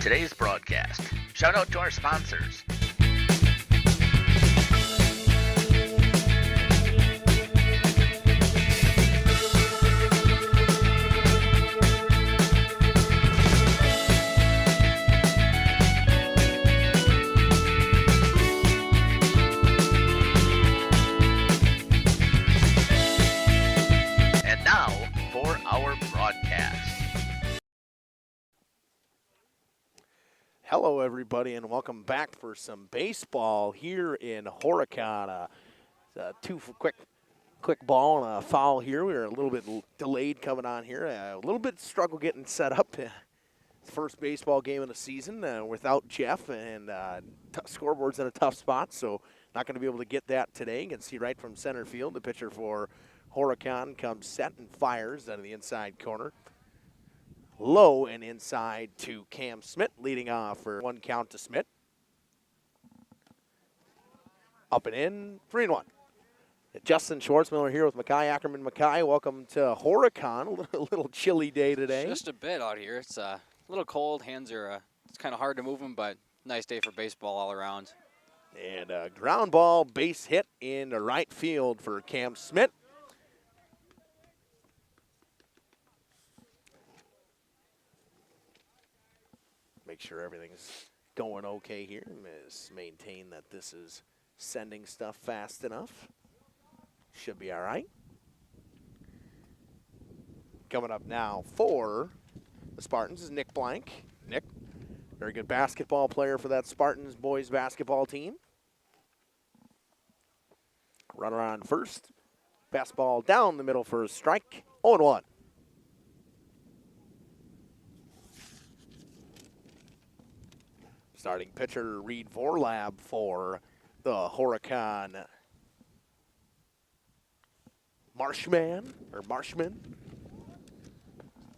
today's broadcast. Shout out to our sponsors. And now for our broadcast. Hello, everybody, and welcome back for some baseball here in Horicon. Quick ball and a foul here. We were a little bit delayed coming on here. A little bit struggle getting set up. First baseball game of the season without Jeff, and scoreboard's in a tough spot, so not going to be able to get that today. You can see right from center field, the pitcher for Horicon comes set and fires out of the inside corner. Low and inside to Cam Smith, leading off for one count to Smith. Up and in, 3-1. Justin Schwartzmiller here with Mackay Ackerman. Mackay, welcome to Horicon. A little chilly day today. Just a bit out here. It's a little cold. Hands are, it's kind of hard to move them, but nice day for baseball all around. And a ground ball base hit in the right field for Cam Smith. Make sure everything's going okay here. Let's maintain that this is sending stuff fast enough. Should be all right. Coming up now for the Spartans is Nick Blank. Nick, very good basketball player for that Spartans boys basketball team. Runner on first. Fastball down the middle for a strike. 0-1. Starting pitcher Reed Vorlab for the Horicon Marshmen.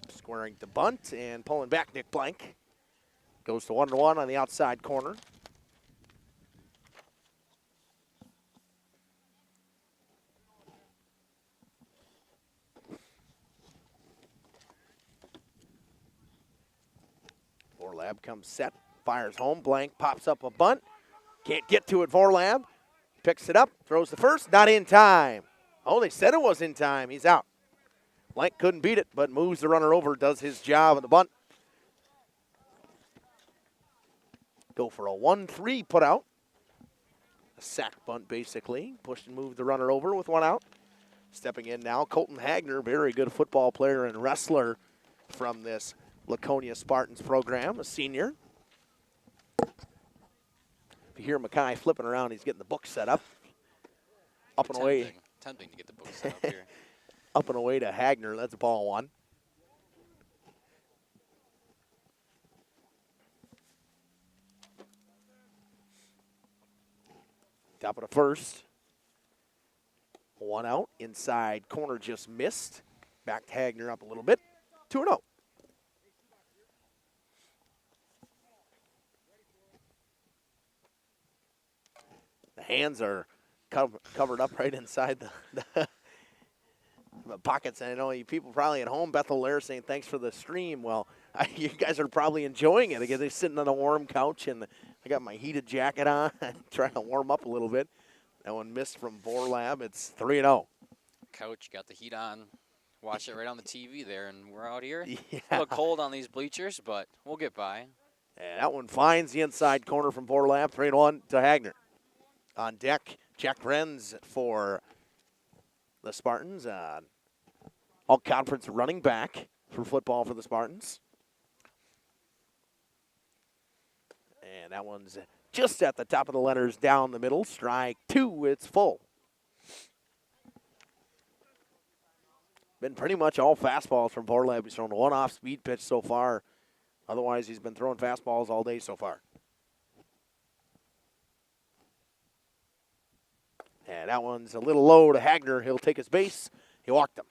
Squaring to bunt and pulling back Nick Blank. Goes to 1-1 on the outside corner. Vorlab comes set. Fires home, Blank pops up a bunt. Can't get to it, Vorlab. Picks it up, throws the first, not in time. Oh, they said it was in time. He's out. Blank couldn't beat it, but moves the runner over, does his job on the bunt. Go for a 1-3 put out. A sack bunt, basically. Pushed and moved the runner over with one out. Stepping in now, Colton Hagner, very good football player and wrestler from this Laconia Spartans program, a senior. If you hear Mackay flipping around, he's getting the book set up. Up and away. Tempting to get the book set up here. Up and away to Hagner. That's ball one. Top of the first. One out. Inside corner just missed. Back to Hagner up a little bit. 2-0. The hands are covered up right inside the pockets. And I know you people probably at home, Bethel Lair saying thanks for the stream. Well, you guys are probably enjoying it. Again, they're sitting on a warm couch, and I got my heated jacket on, trying to warm up a little bit. That one missed from Vorlab. It's 3-0. Coach, got the heat on. Watch it right on the TV there, and we're out here. Yeah. A little cold on these bleachers, but we'll get by. And that one finds the inside corner from Vorlab. 3-1 to Hagner. On deck, Jack Renz for the Spartans. All-conference running back for football for the Spartans. And that one's just at the top of the letters down the middle. Strike two, it's full. Been pretty much all fastballs from Vorlab. He's thrown one off-speed pitch so far. Otherwise, he's been throwing fastballs all day so far. And that one's a little low to Hagner. He'll take his base. He walked him.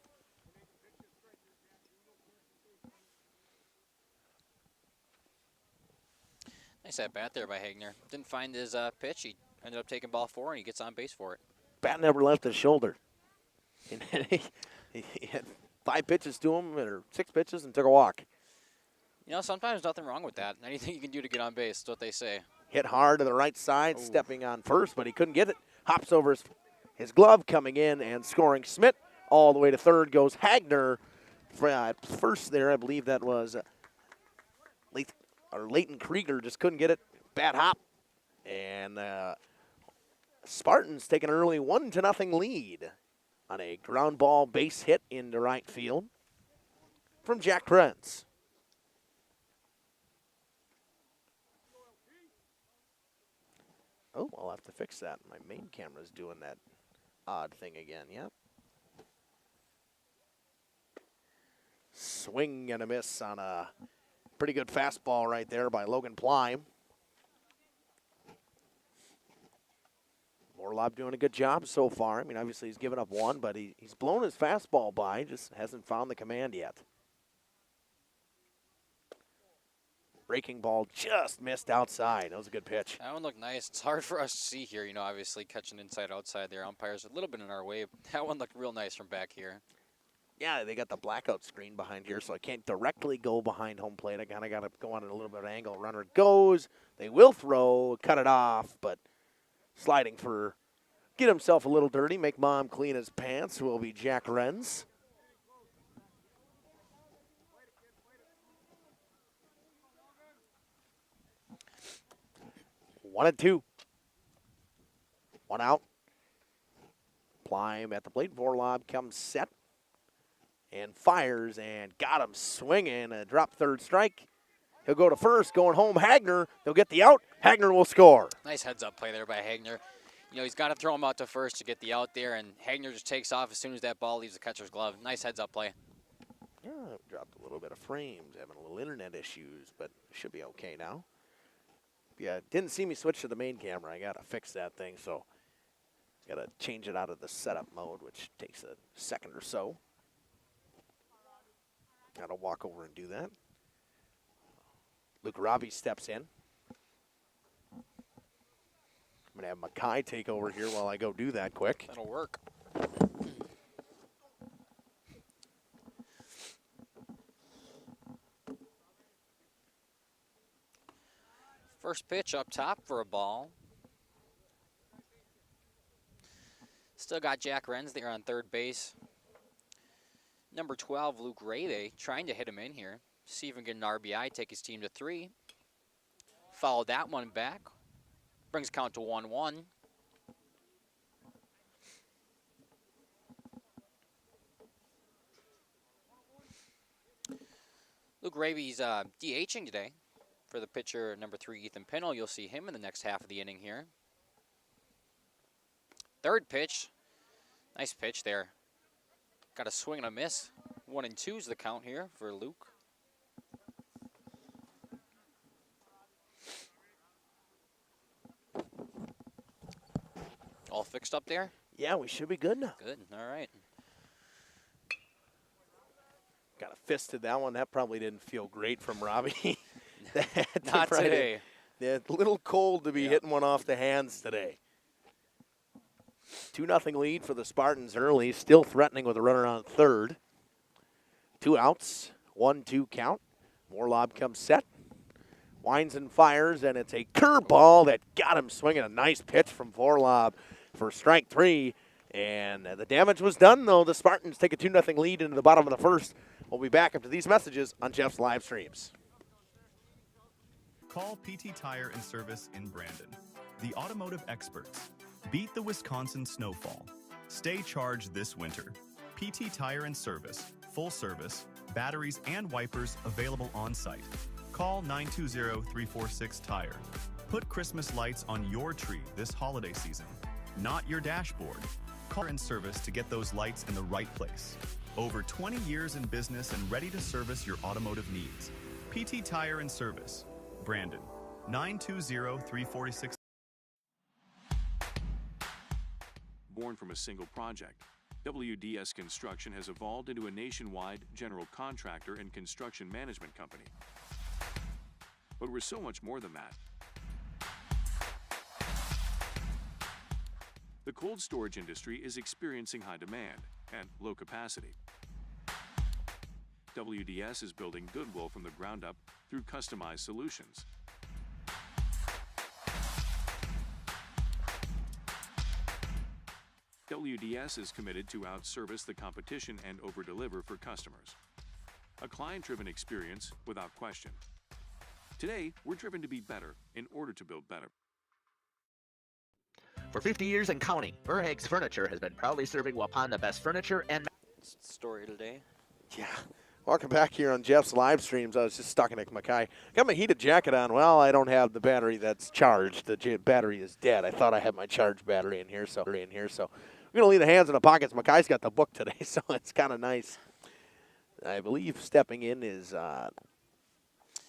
Nice at bat there by Hagner. Didn't find his pitch. He ended up taking ball 4, and he gets on base for it. Bat never left his shoulder. He had 5 pitches to him, or 6 pitches, and took a walk. You know, sometimes nothing wrong with that. Anything you can do to get on base, that's what they say. Hit hard to the right side, Ooh. stepping on first, but he couldn't get it. Hops over his glove, coming in and scoring Smith. All the way to third goes Hagner. First there, I believe that was Leighton Krieger just couldn't get it. Bad hop. And Spartans take an early 1-0 lead on a ground ball base hit into right field from Jack Prince. Oh, I'll have to fix that. My main camera's doing that odd thing again. Yep. Swing and a miss on a pretty good fastball right there by Logan Plyme. Morlob doing a good job so far. I mean, obviously he's given up one, but he's blown his fastball by, just hasn't found the command yet. Breaking ball just missed outside. That was a good pitch. That one looked nice. It's hard for us to see here, you know, obviously catching inside, outside there. Umpires a little bit in our way. That one looked real nice from back here. Yeah, they got the blackout screen behind here, so I can't directly go behind home plate. I kind of got to go on a little bit of angle. Runner goes. They will throw, cut it off, but sliding for, get himself a little dirty, make Mom clean his pants, will be Jack Renz. One and two. One out. Plyme at the plate. Vorlob comes set and fires and got him swinging. A drop third strike. He'll go to first. Going home, Hagner. They'll get the out. Hagner will score. Nice heads-up play there by Hagner. You know, he's got to throw him out to first to get the out there, and Hagner just takes off as soon as that ball leaves the catcher's glove. Nice heads-up play. Yeah, dropped a little bit of frames. Having a little internet issues, but should be okay now. Yeah, didn't see me switch to the main camera. I got to fix that thing, so got to change it out of the setup mode, which takes a second or so. Got to walk over and do that. Luke Robbie steps in. I'm going to have Mackay take over here while I go do that quick. That'll work. First pitch up top for a ball. Still got Jack Renz there on third base. Number 12, Luke Rave, trying to hit him in here. See if he can get an RBI, take his team to 3. Follow that one back. Brings count to 1-1. Luke Ravy's DHing today for the pitcher, number 3, Ethan Pinnell. You'll see him in the next half of the inning here. Third pitch. Nice pitch there. Got a swing and a miss. 1-2 is the count here for Luke. All fixed up there? Yeah, we should be good now. Good, all right. Got a fist to that one. That probably didn't feel great from Robbie. Not today. It's a little cold to be hitting one off the hands today. 2-0 lead for the Spartans early, still threatening with a runner on third. 2 outs, 1-2 count. Morlob comes set, winds and fires, and it's a curveball that got him swinging. A nice pitch from Vorlob for strike 3. And the damage was done, though. The Spartans take a 2-0 lead into the bottom of the first. We'll be back after these messages on Jeff's live streams. Call PT Tire and Service in Brandon, the automotive experts. Beat the Wisconsin snowfall. Stay charged this winter. PT Tire and Service, full service, batteries and wipers available on site. Call 920-346-TIRE. Put Christmas lights on your tree this holiday season, not your dashboard. Call and Service to get those lights in the right place. Over 20 years in business and ready to service your automotive needs. PT Tire and Service, Brandon, 920-346. Born from a single project, WDS Construction has evolved into a nationwide general contractor and construction management company. But we're so much more than that. The cold storage industry is experiencing high demand and low capacity. WDS is building goodwill from the ground up through customized solutions. WDS is committed to outservice the competition and overdeliver for customers. A client-driven experience without question. Today, we're driven to be better in order to build better. For 50 years and counting, Verhaeg's Furniture has been proudly serving Waupun the best furniture and Story today. Yeah. Welcome back here on Jeff's live streams. I was just stuck in a Mackay. Got my heated jacket on. Well, I don't have the battery that's charged. The battery is dead. I thought I had my charged battery in here, so we're going to leave the hands in the pockets. Mackay's got the book today, so it's kind of nice. I believe stepping in is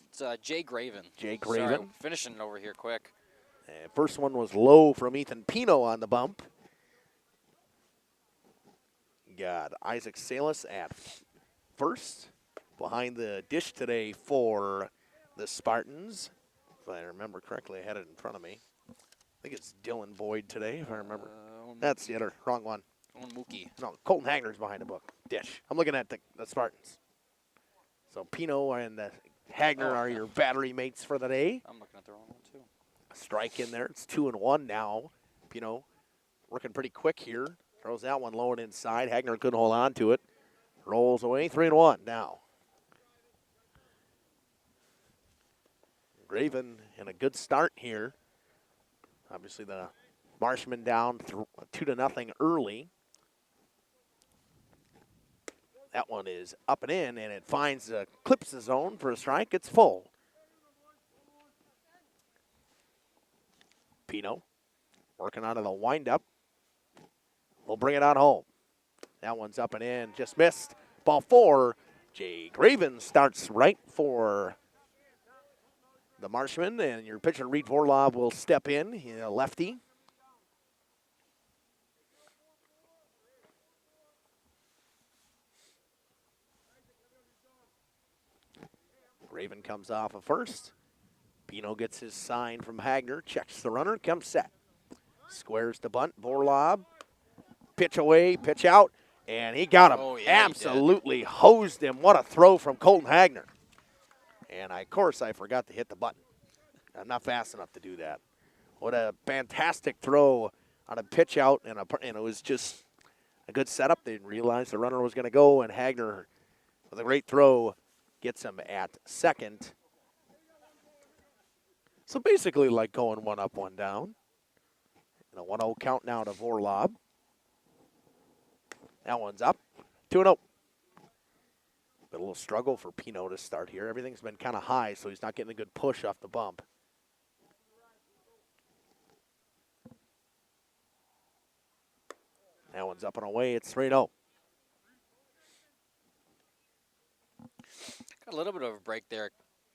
It's Jay Graven. Jay Graven. Sorry, finishing it over here quick. First one was low from Ethan Pino on the bump. Got Isaac Salas at first. Behind the dish today for the Spartans. If I remember correctly, I had it in front of me. I think it's Dylan Boyd today, if I remember. That's the other, wrong one. Mookie. No, Colton Hagner's behind the book. Dish. I'm looking at the Spartans. So Pino and Hagner are your battery mates for the day. I'm looking at the wrong one, too. A strike in there. It's 2-1 now. Pino working pretty quick here. Throws that one low and inside. Hagner couldn't hold on to it. Rolls away. 3-1 now. Graven in a good start here. Obviously the Marshmen down 2-0 early. That one is up and in, and it finds clips the zone for a strike. It's full. Pino working out of the windup. We'll bring it on home. That one's up and in, just missed. Ball 4. Jay Graven starts right for the Marshmen, and your pitcher Reed Vorlov will step in, lefty. Graven comes off of first. Pino gets his sign from Hagner, checks the runner, comes set. Squares the bunt, Vorlov. Pitch away, pitch out, and he got him. Oh, yeah, absolutely hosed him. What a throw from Colton Hagner. And, of course, I forgot to hit the button. I'm not fast enough to do that. What a fantastic throw on a pitch out, and it was just a good setup. They didn't realize the runner was going to go, and Hagner, with a great throw, gets him at second. So basically like going 1 up, 1 down. And a 1-0 count now to Vorlov. That one's up. 2-0. Been a little struggle for Pino to start here. Everything's been kind of high, so he's not getting a good push off the bump. That one's up and away. It's 3-0. Got a little bit of a break there,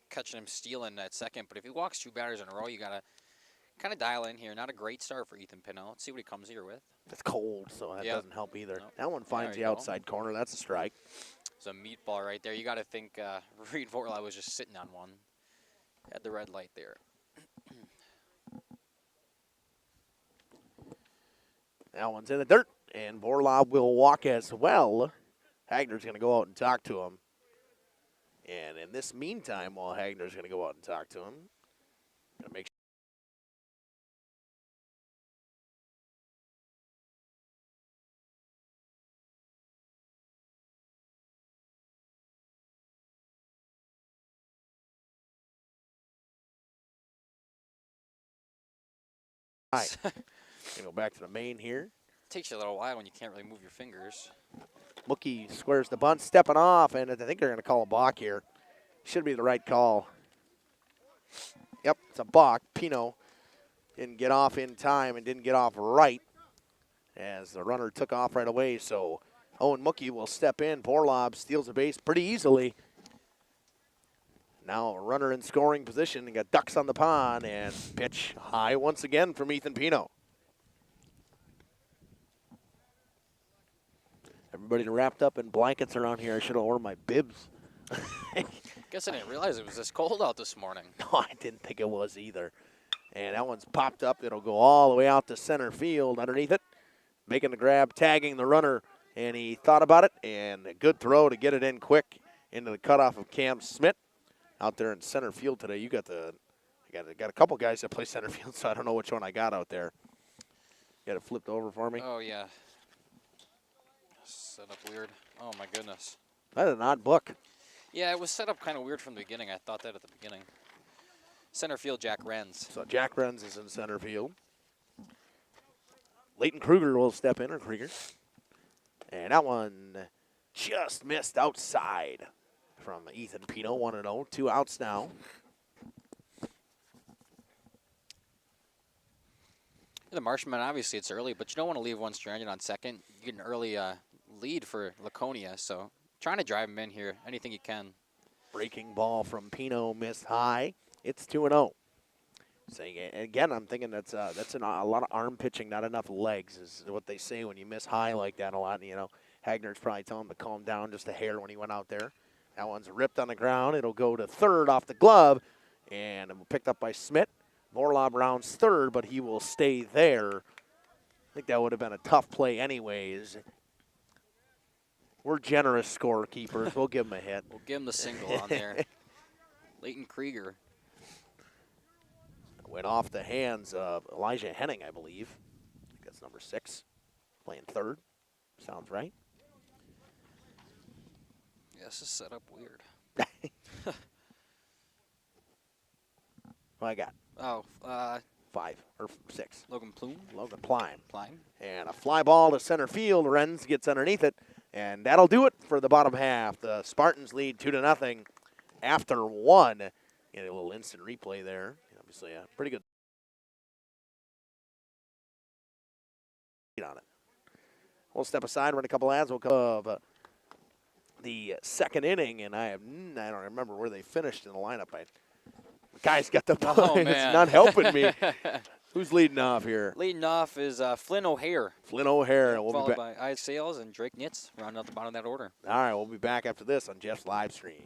catching him stealing that second. But if he walks 2 batters in a row, you got to kind of dial in here. Not a great start for Ethan Pino. Let's see what he comes here with. It's cold, so that doesn't help either. Nope. That one finds the outside corner. That's a strike. It's a meatball right there. You got to think Reed Vorlov was just sitting on one. Had the red light there. That one's in the dirt, and Vorlov will walk as well. Hagner's going to go out and talk to him. And in this meantime, while Hagner's going to go out and talk to him, going to make All right. Gonna go back to the main here. Takes you a little while when you can't really move your fingers. Mookie squares the bunt, stepping off, and I think they're going to call a balk here. Should be the right call. Yep, it's a balk. Pino didn't get off in time and didn't get off right as the runner took off right away. So Owen Mookie will step in. Vorlov steals the base pretty easily. Now a runner in scoring position and got ducks on the pond, and pitch high once again from Ethan Pino. Everybody wrapped up in blankets around here. I should have worn my bibs. Guess I didn't realize it was this cold out this morning. No, I didn't think it was either. And that one's popped up. It'll go all the way out to center field underneath it. Making the grab, tagging the runner, and he thought about it, and a good throw to get it in quick. into the cutoff of Cam Smith out there in center field today. You got I got a couple guys that play center field, so I don't know which one I got out there. Got it flipped over for me. Oh, yeah. Set up weird. Oh, my goodness. That's an odd book. Yeah, it was set up kind of weird from the beginning. I thought that at the beginning. Center field, Jack Renz. So Jack Renz is in center field. Leighton Kruger will step in, or Krieger. And that one just missed outside from Ethan Pino, 1-0. 2 outs now. The Marshmen, obviously, it's early, but you don't want to leave one stranded on second. You get an early lead for Laconia, so trying to drive him in here, anything you can. Breaking ball from Pino, missed high. It's 2-0. Saying again, I'm thinking that's a lot of arm pitching, not enough legs, is what they say when you miss high like that a lot. You know, Hagner's probably telling him to calm down just a hair when he went out there. That one's ripped on the ground. It'll go to third off the glove, and picked up by Smith. Vorlob rounds third, but he will stay there. I think that would have been a tough play anyways. We're generous scorekeepers. We'll give him a hit. We'll give him the single on there. Leighton Krieger. Went off the hands of Elijah Henning, I believe. I think that's number 6. Playing third. Sounds right. Yeah, this is set up weird. What I got? Oh, 5 or 6. Logan Plume. Logan Plime. Plime. And a fly ball to center field. Renz gets underneath it. And that'll do it for the bottom half. The Spartans lead 2-0 after 1. And a little instant replay there. Obviously, a pretty good on it. We'll step aside, run a couple ads. We'll come of the second inning, and I don't remember where they finished in the lineup. The guy's got the Oh, it's man. not helping me. Who's leading off here? Leading off is Flynn O'Hare. Flynn O'Hare. We'll be Followed back. by Ike Sales and Drake Nitz, rounding out the bottom of that order. All right, we'll be back after this on Jeff's live streams.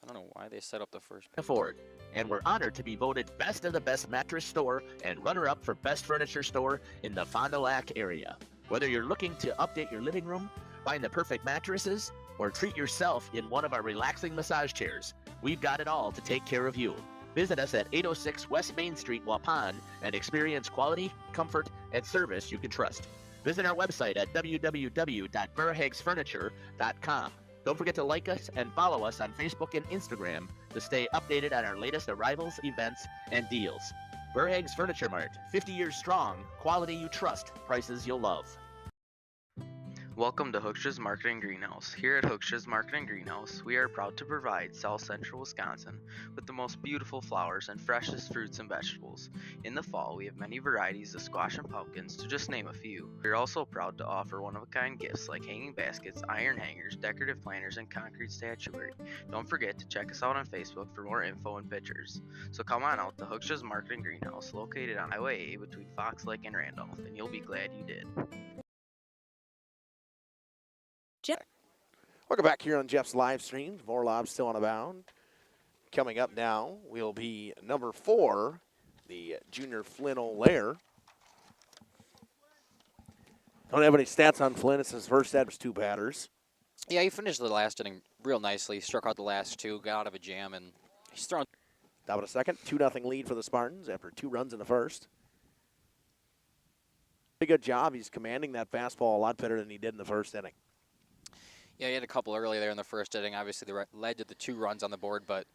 I don't know why they set up the first page. Afford. And we're honored to be voted best of the best mattress store and runner-up for best furniture store in the Fond du Lac area. Whether you're looking to update your living room, find the perfect mattresses, or treat yourself in one of our relaxing massage chairs, we've got it all to take care of you. Visit us at 806 West Main Street, Waupun, and experience quality, comfort, and service you can trust. Visit our website at www.verhagsfurniture.com. Don't forget to like us and follow us on Facebook and Instagram to stay updated on our latest arrivals, events, and deals. Verhaeg's Furniture Mart, 50 years strong, quality you trust, prices you'll love. Welcome to Hooksha's Marketing Greenhouse. Here at Hooksha's Marketing Greenhouse, we are proud to provide South Central Wisconsin with the most beautiful flowers and freshest fruits and vegetables. In the fall, we have many varieties of squash and pumpkins, to just name a few. We are also proud to offer one-of-a-kind gifts like hanging baskets, iron hangers, decorative planters, and concrete statuary. Don't forget to check us out on Facebook for more info and pictures. So come on out to Hooksha's Marketing Greenhouse, located on Highway A between Fox Lake and Randolph, and you'll be glad you did. Welcome back here on Jeff's live stream. Vorlob still on the mound. Coming up now will be number 4, the junior Flynn O'Hare. Don't have any stats on Flynn. It's his first at 2 batters. Yeah, he finished the last inning real nicely. Struck out the last 2, got out of a jam, and he's thrown. Top of the second, 2-0 lead for the Spartans after 2 runs in the first. Pretty good job. He's commanding that fastball a lot better than he did in the first inning. Yeah, he had a couple early there in the first inning. Obviously, they led to the 2 runs on the board, but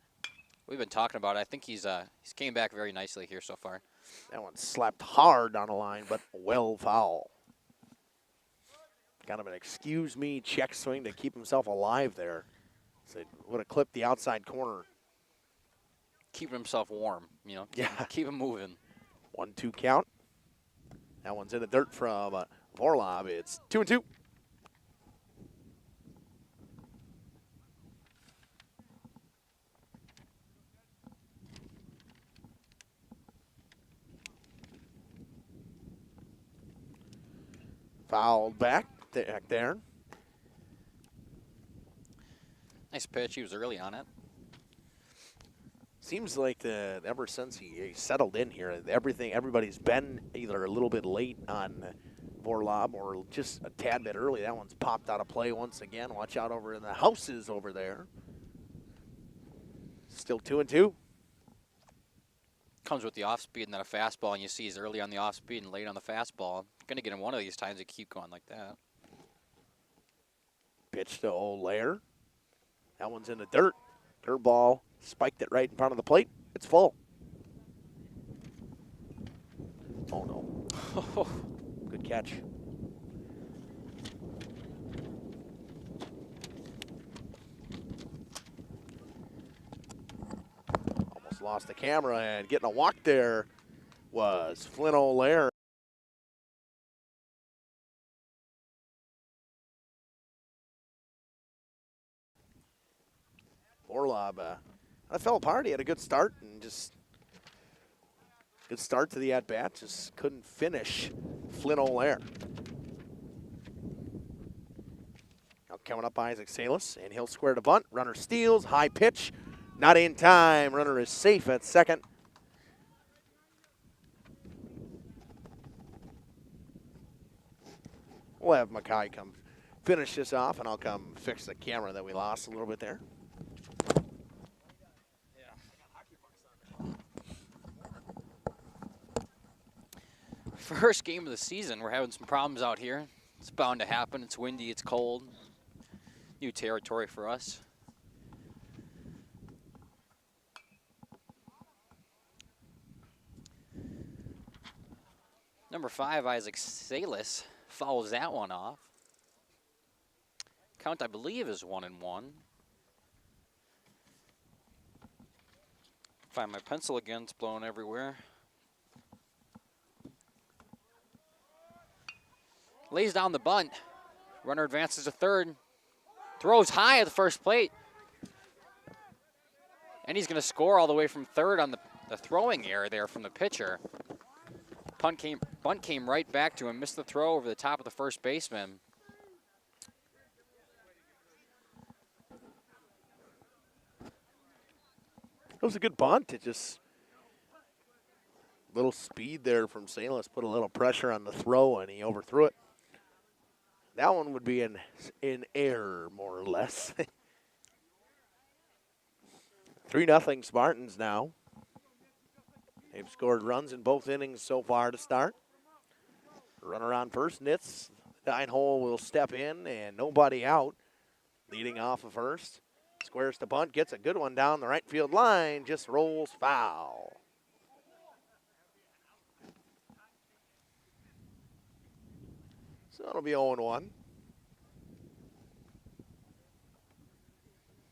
we've been talking about it. I think he's came back very nicely here so far. That one slapped hard on the line, but well foul. Kind of an excuse me check swing to keep himself alive there. So would have clipped the outside corner. Keeping himself warm, you know. Yeah. Keep him moving. 1-2 count. That one's in the dirt from Vorlob. It's 2-2. Fouled back there. Nice pitch. He was early on it. Seems like ever since he settled in here, everybody's been either a little bit late on Vorlob, or just a tad bit early. That one's popped out of play once again. Watch out over in the houses over there. Still 2-2. Comes with the off speed and then a fastball, and you see he's early on the off speed and late on the fastball. Going to get him one of these times to keep going like that. Pitch to Olaire. That one's in the dirt. Dirt ball spiked it right in front of the plate. It's full. Oh, no. Good catch. Almost lost the camera, and getting a walk there was Flynn Olaire. Vorlob, that fell apart. He had a good start and just good start to the at-bat. Just couldn't finish Flynn Olaire. Now coming up Isaac Salas, and he'll square to bunt. Runner steals, high pitch, not in time. Runner is safe at second. We'll have Mackay come finish this off, and I'll come fix the camera that we lost a little bit there. First game of the season, we're having some problems out here. It's bound to happen. It's windy, it's cold. New territory for us. Number 5, Isaac Salas, fouls that one off. Count, I believe, is 1-1. Find my pencil again, it's blowing everywhere. Lays down the bunt. Runner advances to third. Throws high at the first plate. And he's going to score all the way from third on the throwing error there from the pitcher. Bunt came right back to him. Missed the throw over the top of the first baseman. It was a good bunt. It just little speed there from Salas, put a little pressure on the throw, and he overthrew it. That one would be in error, more or less. 3-0 Spartans now. They've scored runs in both innings so far to start. Runner on first, Nitz. The 9-hole will step in, and nobody out. Leading off of first. Squares to bunt, gets a good one down the right field line, just rolls foul. So it'll be 0-1. You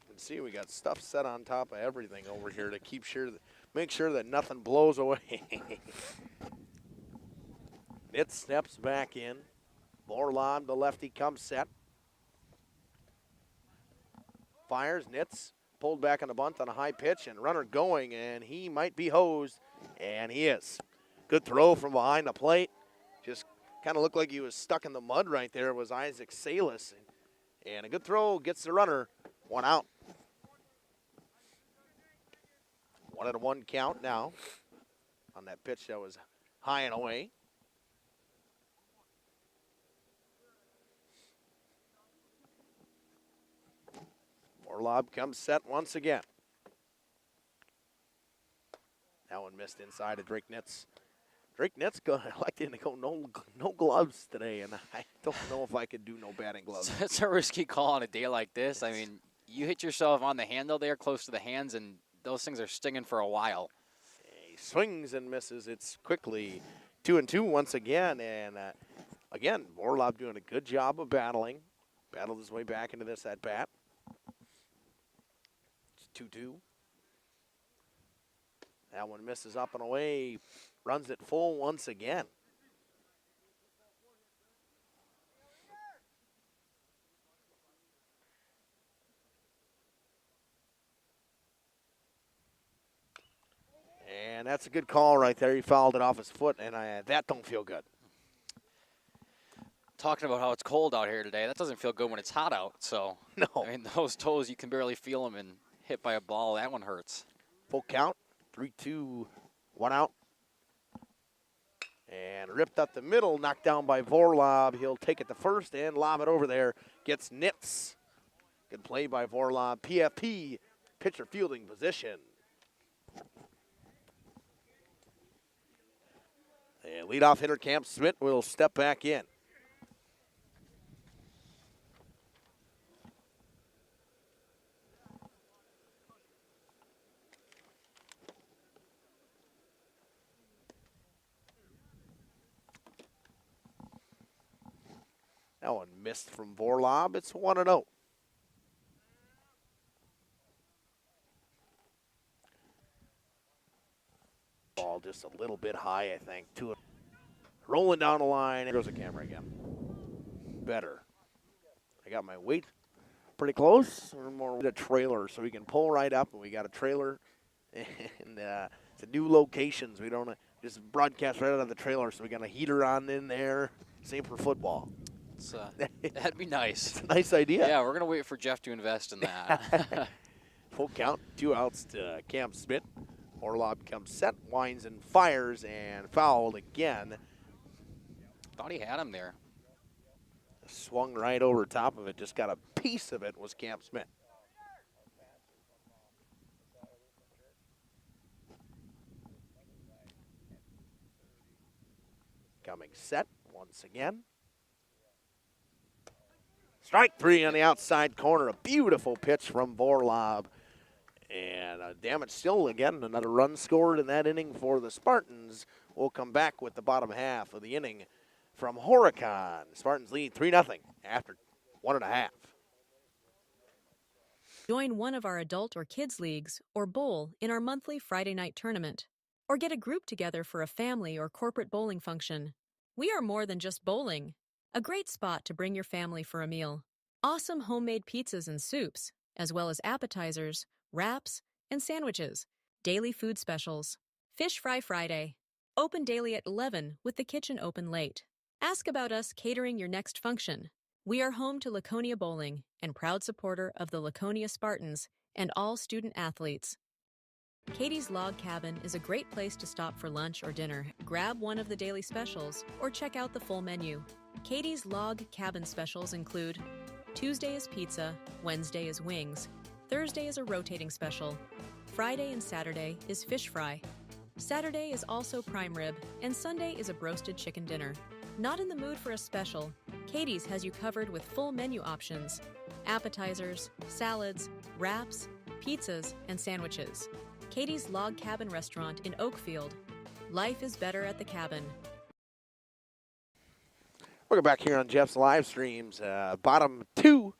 can see we got stuff set on top of everything over here to make sure that nothing blows away. It steps back in. Vorlob, the lefty, comes set. Fires, Nitz, pulled back on the bunt on a high pitch, and runner going, and he might be hosed, and he is. Good throw from behind the plate. Just kind of looked like he was stuck in the mud right there. It was Isaac Salas. And a good throw gets the runner. 1 out. 1-1 count now on that pitch that was high and away. Vorlob comes set once again. That one missed inside of Drake Nitz. Drake Nitz elected to go no gloves today, and I don't know if I could do no batting gloves. It's a risky call on a day like this. I mean, you hit yourself on the handle there, close to the hands, and those things are stinging for a while. He swings and misses. It's quickly 2-2 once again, and again, Vorlob doing a good job of battling. Battled his way back into this at bat. It's 2-2. That one misses up and away. Runs it full once again. And that's a good call right there. He fouled it off his foot, and that don't feel good. Talking about how it's cold out here today, that doesn't feel good when it's hot out. So, No. I mean, those toes, you can barely feel them, and hit by a ball, that one hurts. Full count, 3-2, 1 out. And ripped up the middle, knocked down by Vorlob. He'll take it to first and lob it over there. Gets Nitz. Good play by Vorlob. PFP, pitcher fielding position. And leadoff hitter Cam Smith will step back in. That one missed from Vorlob. It's 1-0. Ball just a little bit high, I think. Rolling down the line. There goes the camera again. Better. I got my weight pretty close. We're more with a trailer, so we can pull right up, and we got a trailer. And it's a new locations. We don't just broadcast right out of the trailer, so we got a heater on in there. Same for football. That'd be nice. It's a nice idea. Yeah, we're going to wait for Jeff to invest in that. Full count, 2 outs to Cam Smith. Orlob comes set, winds and fires, and fouled again. Thought he had him there. Swung right over top of it, just got a piece of it, was Cam Smith. Coming set once again. Strike 3 on the outside corner. A beautiful pitch from Vorlob. And damage still, again, another run scored in that inning for the Spartans. We'll come back with the bottom half of the inning from Horicon. Spartans lead 3-0 after 1.5. Join one of our adult or kids leagues or bowl in our monthly Friday night tournament. Or get a group together for a family or corporate bowling function. We are more than just bowling. A great spot to bring your family for a meal. Awesome homemade pizzas and soups, as well as appetizers, wraps, and sandwiches. Daily food specials. Fish Fry Friday. Open daily at 11 with the kitchen open late. Ask about us catering your next function. We are home to Laconia Bowling and proud supporter of the Laconia Spartans and all student athletes. Katie's Log Cabin is a great place to stop for lunch or dinner. Grab one of the daily specials or check out the full menu. Katie's Log Cabin specials include Tuesday is pizza, Wednesday is wings, Thursday is a rotating special, Friday and Saturday is fish fry. Saturday is also prime rib, and Sunday is a broasted chicken dinner. Not in the mood for a special? Katie's has you covered with full menu options, appetizers, salads, wraps, pizzas, and sandwiches. Katie's Log Cabin Restaurant in Oakfield. Life is better at the cabin. Welcome back here on Jeff's live streams. Bottom 2.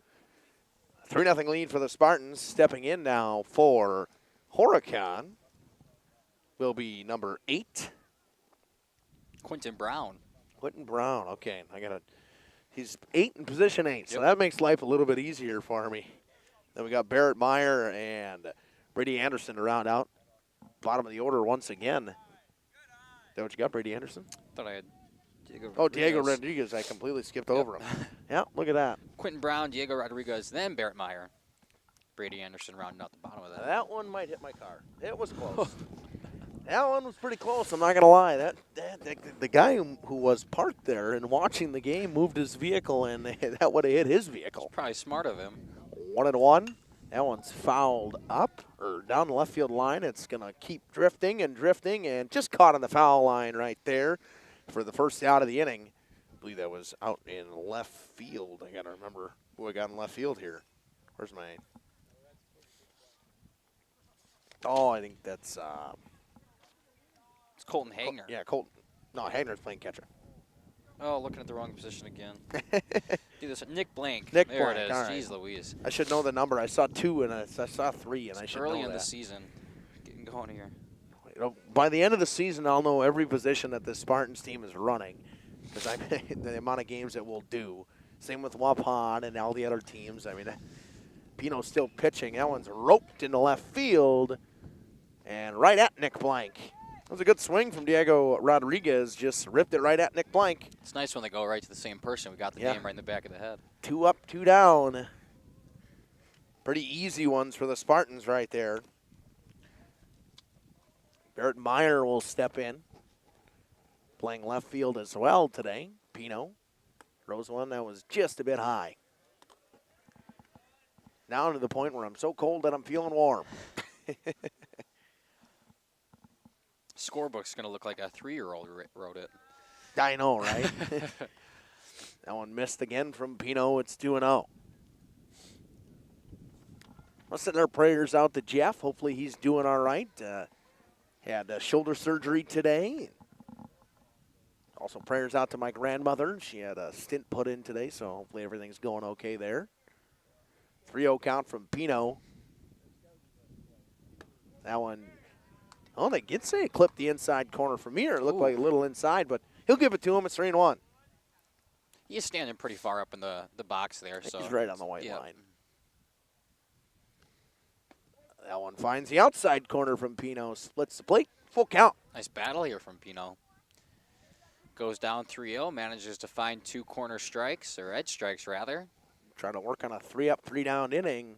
3-0 lead for the Spartans. Stepping in now for Horicon will be number 8. Quentin Brown. Quentin Brown. Okay, he's 8 in position 8, so that makes life a little bit easier for me. Then we got Barrett Meyer and Brady Anderson to round out. Bottom of the order once again. Is that what you got, Brady Anderson? Thought I had Diego Rodriguez. Oh, Diego Rodriguez. I completely skipped over him. Yeah, look at that. Quentin Brown, Diego Rodriguez, then Barrett Meyer. Brady Anderson rounding out the bottom of that. That one might hit my car. It was close. That one was pretty close, I'm not going to lie. The guy who was parked there and watching the game moved his vehicle, and that would have hit his vehicle. It's probably smart of him. 1-1. That one's fouled up or down the left field line. It's going to keep drifting and just caught on the foul line right there for the first out of the inning. I believe that was out in left field. I got to remember who I got in left field here. Where's my... Oh, I think that's... It's Colton Hagner. Yeah, Colton. No, Hagner's playing catcher. Oh, looking at the wrong position again. Do this. Nick Blank. Nick there Blank, it is. all right. Jeez Louise. I should know the number. I saw 2 and I saw 3, and I should know that. Early in the season. Getting going here. You know, by the end of the season, I'll know every position that the Spartans team is running, because the amount of games that we'll do. Same with Waupun and all the other teams. I mean, Pino's still pitching. That one's roped into left field, and right at Nick Blank. That was a good swing from Diego Rodriguez. Just ripped it right at Nick Blank. It's nice when they go right to the same person. We got the game right in the back of the head. 2 up, 2 down. Pretty easy ones for the Spartans right there. Barrett Meyer will step in. playing left field as well today. Pino throws one that was just a bit high. Now to the point where I'm so cold that I'm feeling warm. Scorebook's going to look like a 3-year-old wrote it. I know, right? That one missed again from Pino. It's 2-0. Let's send our prayers out to Jeff. Hopefully he's doing all right. Had shoulder surgery today. Also prayers out to my grandmother. She had a stint put in today, so hopefully everything's going okay there. 3-0 count from Pino. That one, oh, they did say it clipped the inside corner from here. It looked like a little inside, but he'll give it to him. It's 3-1. He's standing pretty far up in the box there. So he's right on the white line. That one finds the outside corner from Pino. Splits the plate. Full count. Nice battle here from Pino. Goes down 3-0. Manages to find 2 corner strikes, or edge strikes rather. Trying to work on a 3-up, 3-down inning.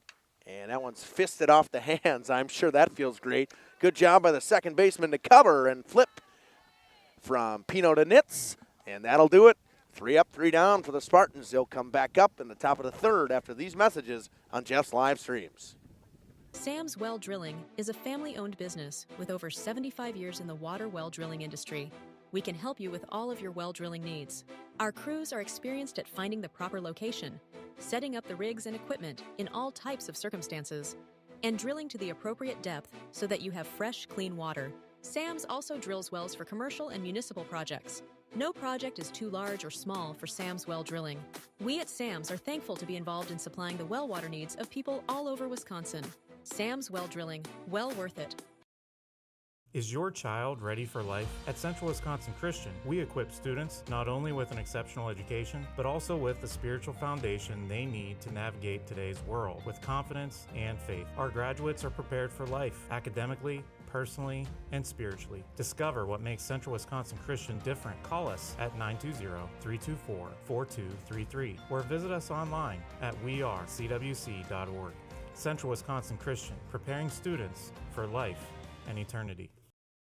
And that one's fisted off the hands. I'm sure that feels great. Good job by the second baseman to cover and flip from Pino to Nitz. And that'll do it. 3-up, 3-down for the Spartans. They'll come back up in the top of the third after these messages on Jeff's live streams. Sam's Well Drilling is a family-owned business with over 75 years in the water well drilling industry. We can help you with all of your well drilling needs. Our crews are experienced at finding the proper location, setting up the rigs and equipment in all types of circumstances, and drilling to the appropriate depth so that you have fresh, clean water. Sam's also drills wells for commercial and municipal projects. No project is too large or small for Sam's Well Drilling. We at Sam's are thankful to be involved in supplying the well water needs of people all over Wisconsin. Sam's Well Drilling, well worth it. Is your child ready for life? At Central Wisconsin Christian, we equip students not only with an exceptional education, but also with the spiritual foundation they need to navigate today's world with confidence and faith. Our graduates are prepared for life, academically, personally, and spiritually. Discover what makes Central Wisconsin Christian different. Call us at 920-324-4233 or visit us online at wearecwc.org. Central Wisconsin Christian, preparing students for life and eternity.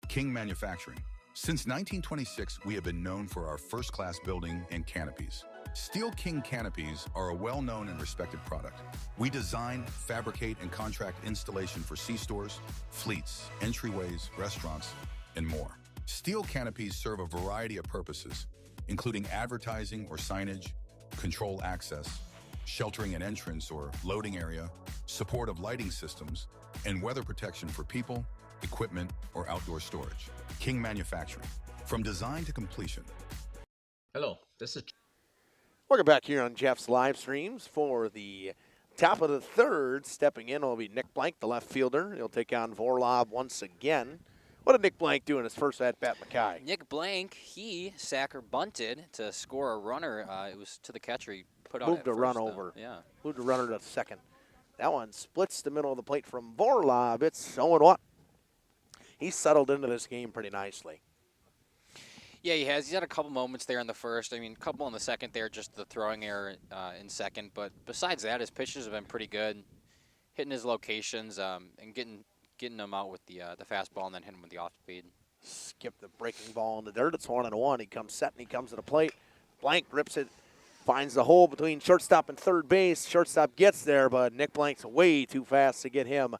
King Manufacturing. Since 1926, we have been known for our first-class building and canopies. Steel King canopies are a well-known and respected product. We design, fabricate, and contract installation for C-stores, fleets, entryways, restaurants, and more. Steel canopies serve a variety of purposes, including advertising or signage, control access, sheltering an entrance or loading area, support of lighting systems, and weather protection for people, equipment, or outdoor storage. King Manufacturing. From design to completion. Hello, this is... Welcome back here on Jeff's live streams for the top of the third. Stepping in will be Nick Blank, the left fielder. He'll take on Vorlov once again. What did Nick Blank do in his first at-bat, Mackay? Nick Blank, he sacker bunted to score a runner. It was to the catcher. He put out Moved a run over. Yeah. Moved a runner to second. That one splits the middle of the plate from Vorlov. It's 0-1. He's settled into this game pretty nicely. Yeah, he has. He's had a couple moments there in the first. I mean, a couple in the second there, just the throwing error in second. But besides that, his pitches have been pretty good, hitting his locations and getting them out with the fastball and then hitting him with the off-speed. Skip the breaking ball in the dirt. It's 1-1. He comes set and he comes to the plate. Blank rips it, finds the hole between shortstop and third base. Shortstop gets there, but Nick Blank's way too fast to get him.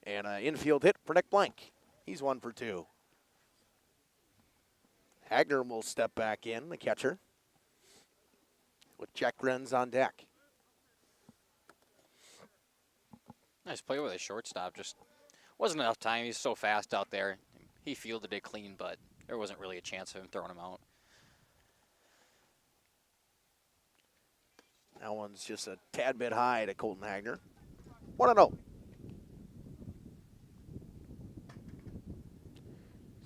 And an infield hit for Nick Blank. He's 1 for 2. Hagner will step back in, the catcher, with Jack Grenz on deck. Nice play with a shortstop. Just wasn't enough time. He's so fast out there. He fielded it clean, but there wasn't really a chance of him throwing him out. That one's just a tad bit high to Colton Hagner. 1-0.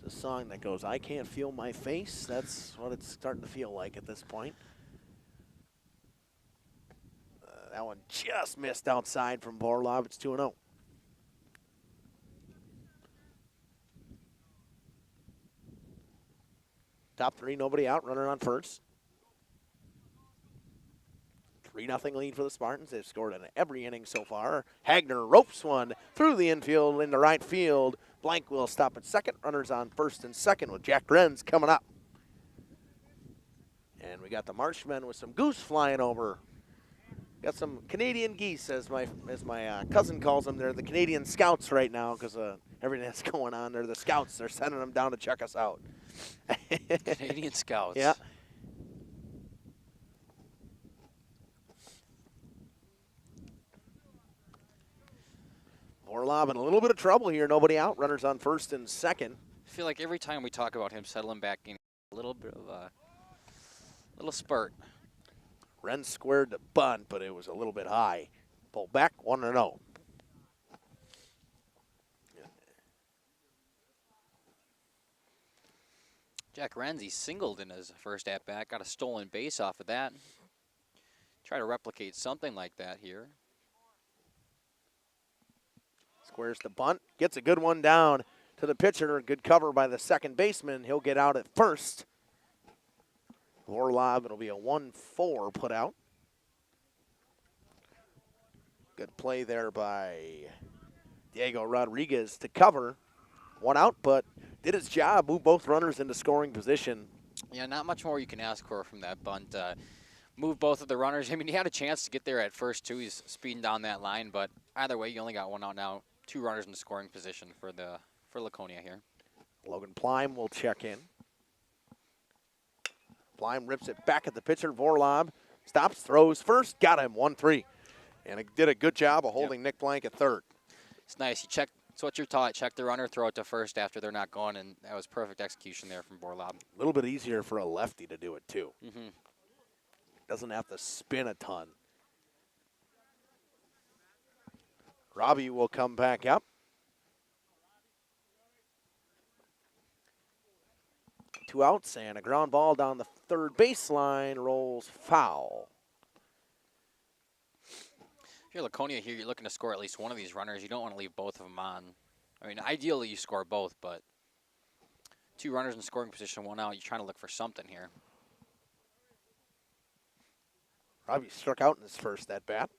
It's a song that goes, I can't feel my face. That's what it's starting to feel like at this point. That one just missed outside from Vorlov. It's 2-0. Top three, nobody out, runner on first. 3-0 lead for the Spartans. They've scored in every inning so far. Hagner ropes one through the infield into right field. Blank will stop at second. Runners on first and second with Jack Grenz coming up. And we got the Marshmen with some goose flying over. Got some Canadian geese, as my cousin calls them. They're the Canadian Scouts right now because everything that's going on. They're the Scouts. They're sending them down to check us out. Canadian Scouts. Yeah. Orlov in a little bit of trouble here. Nobody out. Runners on first and second. I feel like every time we talk about him settling back in, a little bit of a little spurt. Wren squared the bunt, but it was a little bit high. Pull back, 1-0. Jack Renzi singled in his first at-bat, got a stolen base off of that. Try to replicate something like that here. Squares the bunt, gets a good one down to the pitcher. Good cover by the second baseman. He'll get out at first. Orlov, it'll be a 1-4 put out. Good play there by Diego Rodriguez to cover. One out, but did his job, move both runners into scoring position. Yeah, not much more you can ask for from that bunt. Move both of the runners. I mean, he had a chance to get there at first, too. He's speeding down that line, but either way, you only got one out now. Two runners in scoring position for Laconia here. Logan Plime will check in. Plime rips it back at the pitcher. Vorlob stops, throws first, got him, 1-3. And it did a good job of holding Nick Blank at third. It's nice. You check. It's what you're taught. Check the runner, throw it to first after they're not going, and that was perfect execution there from Vorlob. A little bit easier for a lefty to do it, too. Mm-hmm. Doesn't have to spin a ton. Robbie will come back up. Two outs and a ground ball down the third baseline, rolls foul. If you're Laconia here, you're looking to score at least one of these runners. You don't want to leave both of them on. I mean, ideally you score both, but two runners in scoring position, one out. You're trying to look for something here. Robbie struck out in his first at bat.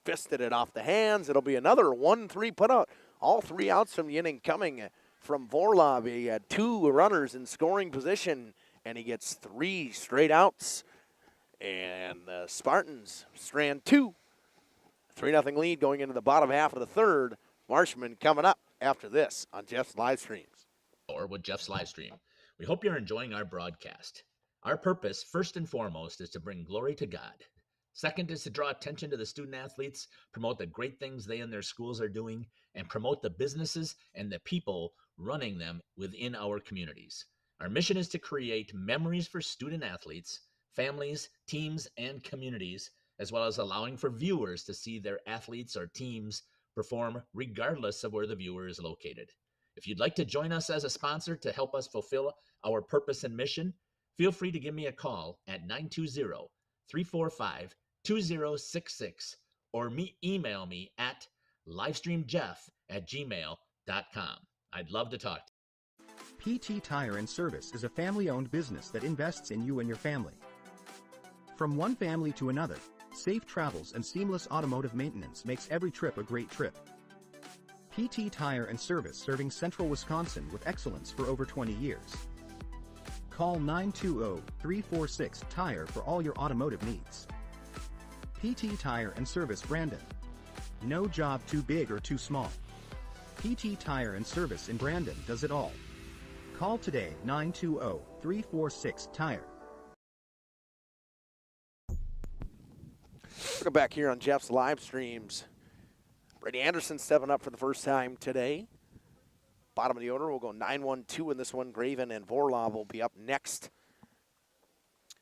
Fisted it off the hands. It'll be another 1-3 put out. All three outs from the inning coming from Vorlob. He had two runners in scoring position, and he gets three straight outs. And the Spartans strand two. 3-0 lead going into the bottom half of the third. Marshmen coming up after this on Jeff's live streams. Or with Jeff's live stream. We hope you're enjoying our broadcast. Our purpose, first and foremost, is to bring glory to God. Second is to draw attention to the student athletes, promote the great things they and their schools are doing, and promote the businesses and the people running them within our communities. Our mission is to create memories for student athletes, families, teams, and communities, as well as allowing for viewers to see their athletes or teams perform regardless of where the viewer is located. If you'd like to join us as a sponsor to help us fulfill our purpose and mission, feel free to give me a call at 920-345-2066 or email me at livestreamjeff@gmail.com. I'd love to talk to you. PT Tire and Service is a family-owned business that invests in you and your family. From one family to another, safe travels and seamless automotive maintenance makes every trip a great trip. PT Tire and Service, serving Central Wisconsin with excellence for over 20 years. Call 920-346-TIRE for all your automotive needs. PT Tire and Service, Brandon. No job too big or too small. PT Tire and Service in Brandon does it all. Call today, 920-346-TIRE. Welcome back here on Jeff's live streams. Brady Anderson stepping up for the first time today. Bottom of the order, we'll go 9-1-2 in this one. Graven and Vorlov will be up next.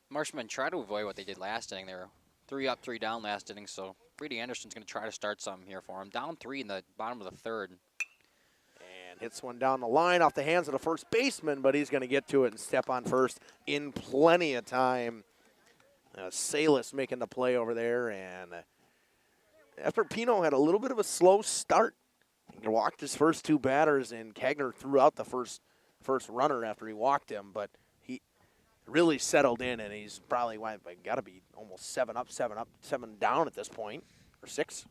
Marshmen try to avoid what they did last inning. They were 3 up, 3 down last inning, so Brady Anderson's going to try to start something here for him. Down 3 in the bottom of the third. And hits one down the line off the hands of the first baseman, but he's going to get to it and step on first in plenty of time. Salas making the play over there, and after Pino had a little bit of a slow start, he walked his first two batters, and Kagner threw out the first runner after he walked him, but he really settled in, and he's probably got to be almost 7 down at this point, or 6?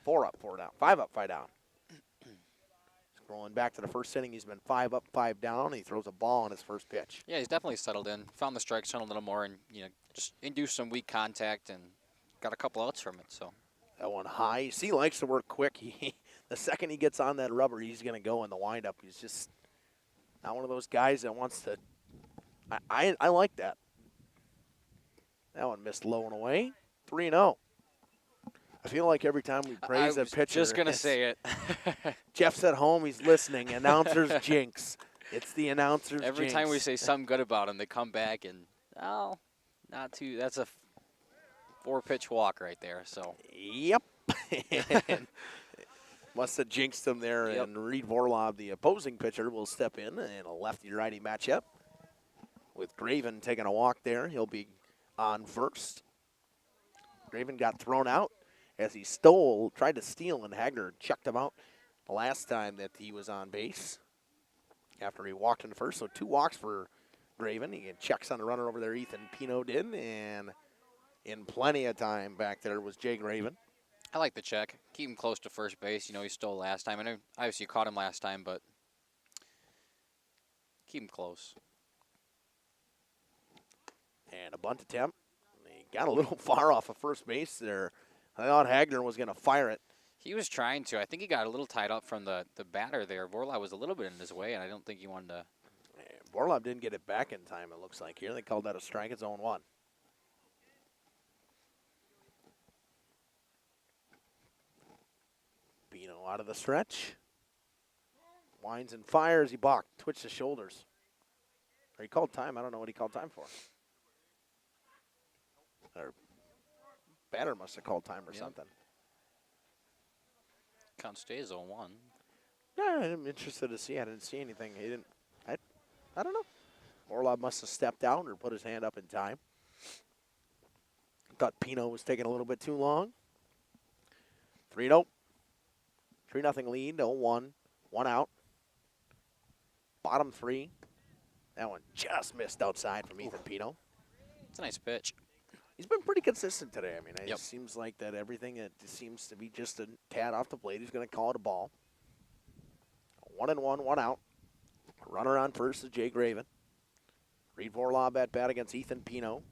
4 up, 4 down, 5 up, 5 down. Going back to the first inning, he's been 5 up, 5 down. He throws a ball on his first pitch. Yeah, he's definitely settled in. Found the strike zone a little more and, just induced some weak contact and got a couple outs from it. So That one high. You see, he likes to work quick. The second he gets on that rubber, he's going to go in the windup. He's just not one of those guys that wants to. I like that. That one missed low and away. 3-0. I feel like every time we praise that pitcher. Just going to say it. Jeff's at home. He's listening. Announcer's jinx. It's the announcer's Every jinx. time we say something good about him, they come back and, not too. That's a 4-pitch walk right there. So. Yep. Must have jinxed him there. Yep. And Reed Vorlob, the opposing pitcher, will step in a lefty-righty matchup. With Graven taking a walk there, he'll be on first. Graven got thrown out as he tried to steal, and Hagner checked him out the last time that he was on base after he walked in first. So 2 walks for Graven. He checks on the runner over there, Ethan Pino did, and in plenty of time back there was Jay Graven. I like the check. Keep him close to first base. He stole last time. I know obviously you caught him last time, but keep him close. And a bunt attempt. He got a little far off of first base there. I thought Hagner was going to fire it. He was trying to. I think he got a little tied up from the batter there. Vorlov was a little bit in his way, and I don't think he wanted to. Vorlov didn't get it back in time, it looks like here. They called that a strike. It's 0-1. Pino out of the stretch. Winds and fires. He balked. Twitched his shoulders. Or he called time. I don't know what he called time for. Or batter must have called time or something. Count stays 0-1. Yeah, I'm interested to see. I didn't see anything. He didn't. I don't know. Orlov must have stepped out or put his hand up in time. Thought Pino was taking a little bit too long. 3-0. 3-0 lead. 0-1. 1 out. Bottom 3. That one just missed outside from Ethan Pino. It's a nice pitch. He's been pretty consistent today. I mean, Yep. it seems like that everything it seems to be just a tad off the plate. He's going to call it a ball. 1-1, 1 out. Runner on first is Jay Graven. Reed Vorlob at bat against Ethan Pino.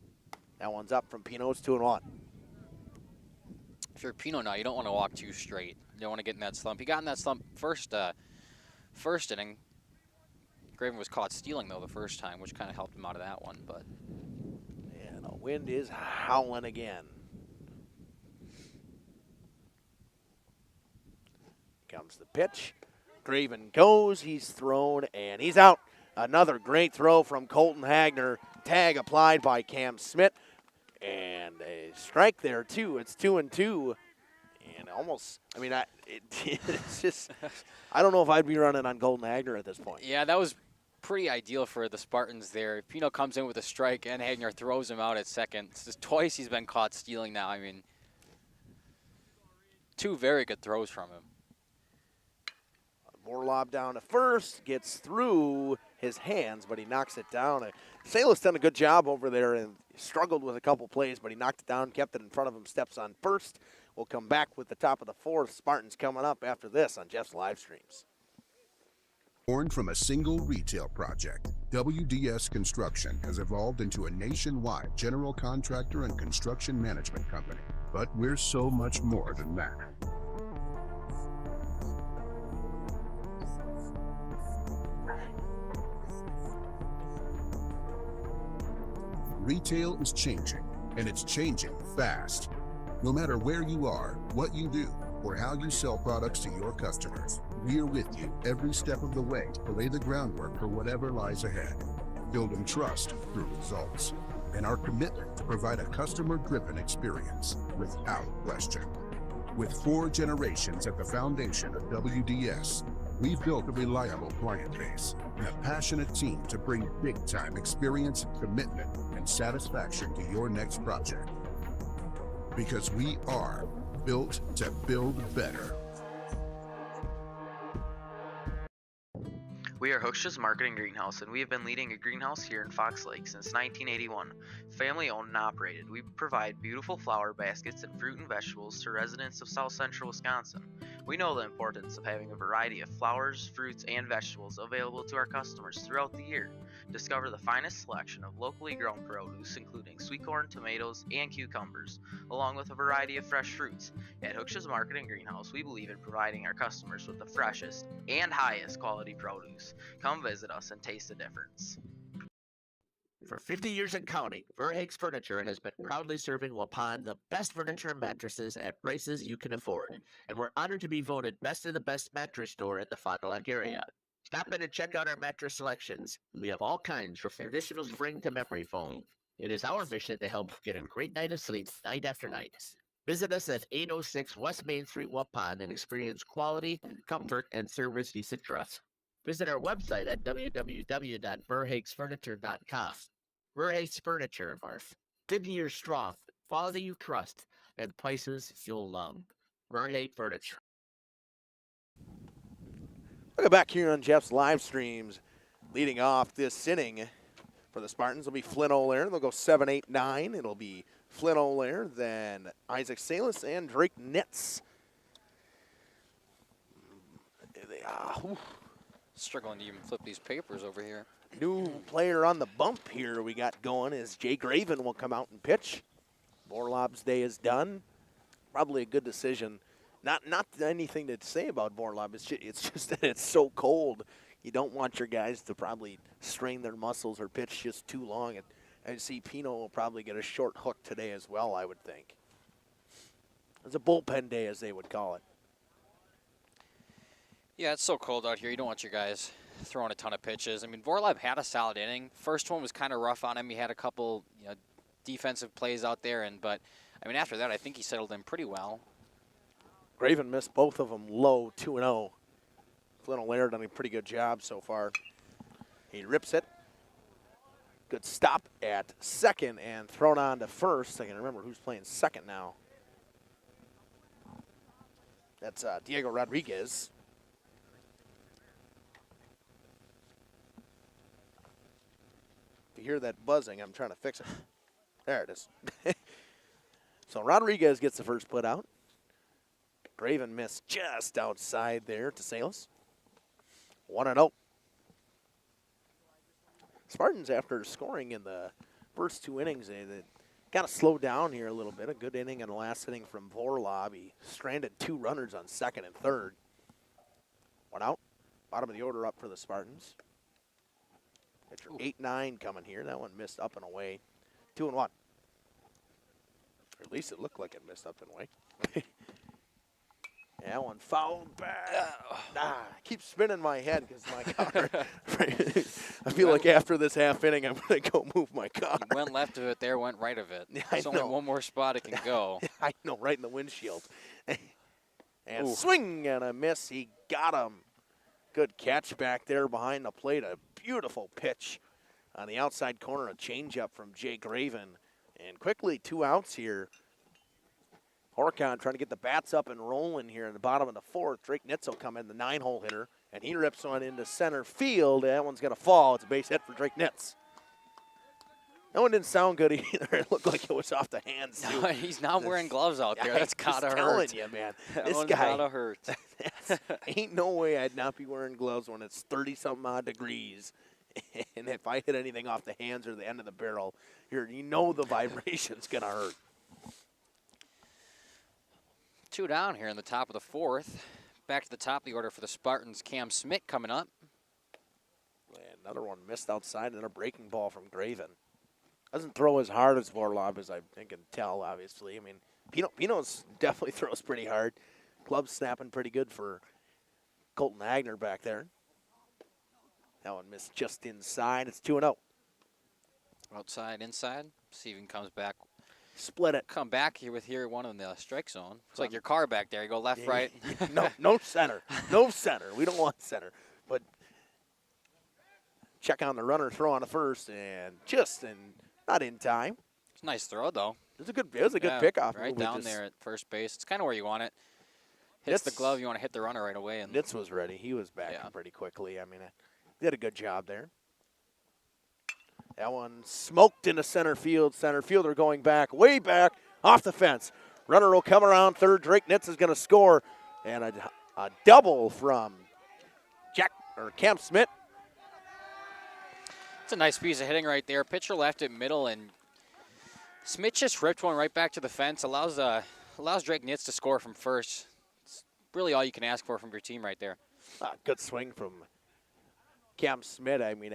That one's up from Pino. It's 2-1. If you're Pino now, you don't want to walk too straight. You don't want to get in that slump. He got in that slump first inning. Graven was caught stealing, though, the first time, which kind of helped him out of that one. But And the wind is howling again. Comes the pitch. Graven goes. He's thrown, and he's out. Another great throw from Colton Hagner. Tag applied by Cam Smith. And a strike there, too. It's 2-2. And almost, I mean, it's just, I don't know if I'd be running on Colton Hagner at this point. yeah, that was pretty ideal for the Spartans there. Pino comes in with a strike, and Hagner throws him out at second. This is twice he's been caught stealing now. I mean, 2 very good throws from him. Vorlob down to first, gets through his hands, but he knocks it down. Salis done a good job over there and struggled with a couple plays, but he knocked it down, kept it in front of him, steps on first. We'll come back with the top of the 4th. Spartans coming up after this on Jeff's live streams. Born from a single retail project, WDS Construction has evolved into a nationwide general contractor and construction management company. But we're so much more than that. Retail is changing, and it's changing fast. No matter where you are, what you do, or how you sell products to your customers, we're with you every step of the way to lay the groundwork for whatever lies ahead. Building trust through results, and our commitment to provide a customer-driven experience without question. With 4 generations at the foundation of WDS, we've built a reliable client base and a passionate team to bring big-time experience, commitment, and satisfaction to your next project. Because we are built to build better. We are Hooksha's Marketing Greenhouse, and we have been leading a greenhouse here in Fox Lake since 1981. Family owned and operated, we provide beautiful flower baskets and fruit and vegetables to residents of South Central Wisconsin. We know the importance of having a variety of flowers, fruits, and vegetables available to our customers throughout the year. Discover the finest selection of locally grown produce, including sweet corn, tomatoes, and cucumbers, along with a variety of fresh fruits. At Hooksha's Marketing Greenhouse, we believe in providing our customers with the freshest and highest quality produce. Come visit us and taste the difference. For 50 years and counting, Verhaeg's Furniture has been proudly serving Waupun the best furniture and mattresses at prices you can afford. And we're honored to be voted best of the best mattress store in the Fond du Lac area. Stop in and check out our mattress selections. We have all kinds from traditional spring to memory foam. It is our mission to help you get a great night of sleep night after night. Visit us at 806 West Main Street, Waupun, and experience quality, comfort, and service you should trust. Visit our website at www.verhaegsfurniture.com. Verhaeg's Furniture, Marf. 50 years strong, quality you trust, and prices you'll love. Verhaeg Furniture. Welcome back here on Jeff's live streams. Leading off this inning for the Spartans will be Flynn O'Lear. They'll go 7-8-9. It'll be Flynn O'Lear, then Isaac Salas and Drake Nitz. Struggling to even flip these papers over here. New player on the bump here we got going is Jay Graven will come out and pitch. Vorlob's day is done. Probably a good decision. Not anything to say about Vorlob. It's just that it's so cold. You don't want your guys to probably strain their muscles or pitch just too long. And I see Pino will probably get a short hook today as well, I would think. It's a bullpen day, as they would call it. Yeah, it's so cold out here. You don't want your guys throwing a ton of pitches. I mean, Vorlob had a solid inning. First one was kind of rough on him. He had a couple, defensive plays out there, but I mean, after that, I think he settled in pretty well. Graven missed both of them low, 2-0. Flynn O'Lear done a pretty good job so far. He rips it. Good stop at second and thrown on to first. I can remember who's playing second now. That's Diego Rodriguez. If you hear that buzzing, I'm trying to fix it. There it is. So Rodriguez gets the first put out. Graven missed just outside there to Salas. 1-0. Spartans, after scoring in the first two innings, they got to slow down here a little bit. A good inning in the last inning from Vorlob. He stranded two runners on second and third. One out. Bottom of the order up for the Spartans. Pitcher 8-9 coming here. That one missed up and away. 2-1. Or at least it looked like it missed up and away. That one fouled back. Keep spinning my head because my car. I feel like after this half inning, I'm going to go move my car. He went left of it there, went right of it. Yeah, There's only one more spot it can go. I know, right in the windshield. And swing and a miss. He got him. Good catch back there behind the plate. A beautiful pitch on the outside corner. A changeup from Jay Graven. And quickly 2 outs here. Horicon trying to get the bats up and rolling here in the bottom of the fourth. Drake Nitz will come in, the 9-hole hitter, and he rips one into center field. That one's going to fall. It's a base hit for Drake Nitz. That one didn't sound good either. It looked like it was off the hands. No, he's not wearing gloves out there. That's gotta hurt. I'm telling you, man. This guy gotta hurt. Ain't no way I'd not be wearing gloves when it's 30-something odd degrees. And if I hit anything off the hands or the end of the barrel, you know the vibration's going to hurt. 2 down here in the top of the fourth. Back to the top of the order for the Spartans. Cam Smith coming up. And another one missed outside and a breaking ball from Graven. Doesn't throw as hard as Vorlob as I can tell, obviously. I mean, Pino's definitely throws pretty hard. Glove's snapping pretty good for Colton Agner back there. That one missed just inside. It's 2-0. Outside, inside. See if he comes back. Split it. Come back here one in the strike zone. It's like your car back there. You go left, right. No center. No center. We don't want center. But check on the runner, throw on the first, and not in time. It's a nice throw, though. It was a good pickoff. Right down there at first base. It's kind of where you want it. Hits the glove, you want to hit the runner right away. And Nitz was ready. He was back pretty quickly. I mean, Did a good job there. That one smoked into center field. Center fielder going back, way back, off the fence. Runner will come around third. Drake Nitz is going to score. And a double from Cam Smith. It's a nice piece of hitting right there. Pitcher left at middle, and Smith just ripped one right back to the fence. Allows Drake Nitz to score from first. It's really all you can ask for from your team right there. Good swing from Cam Smith. I mean,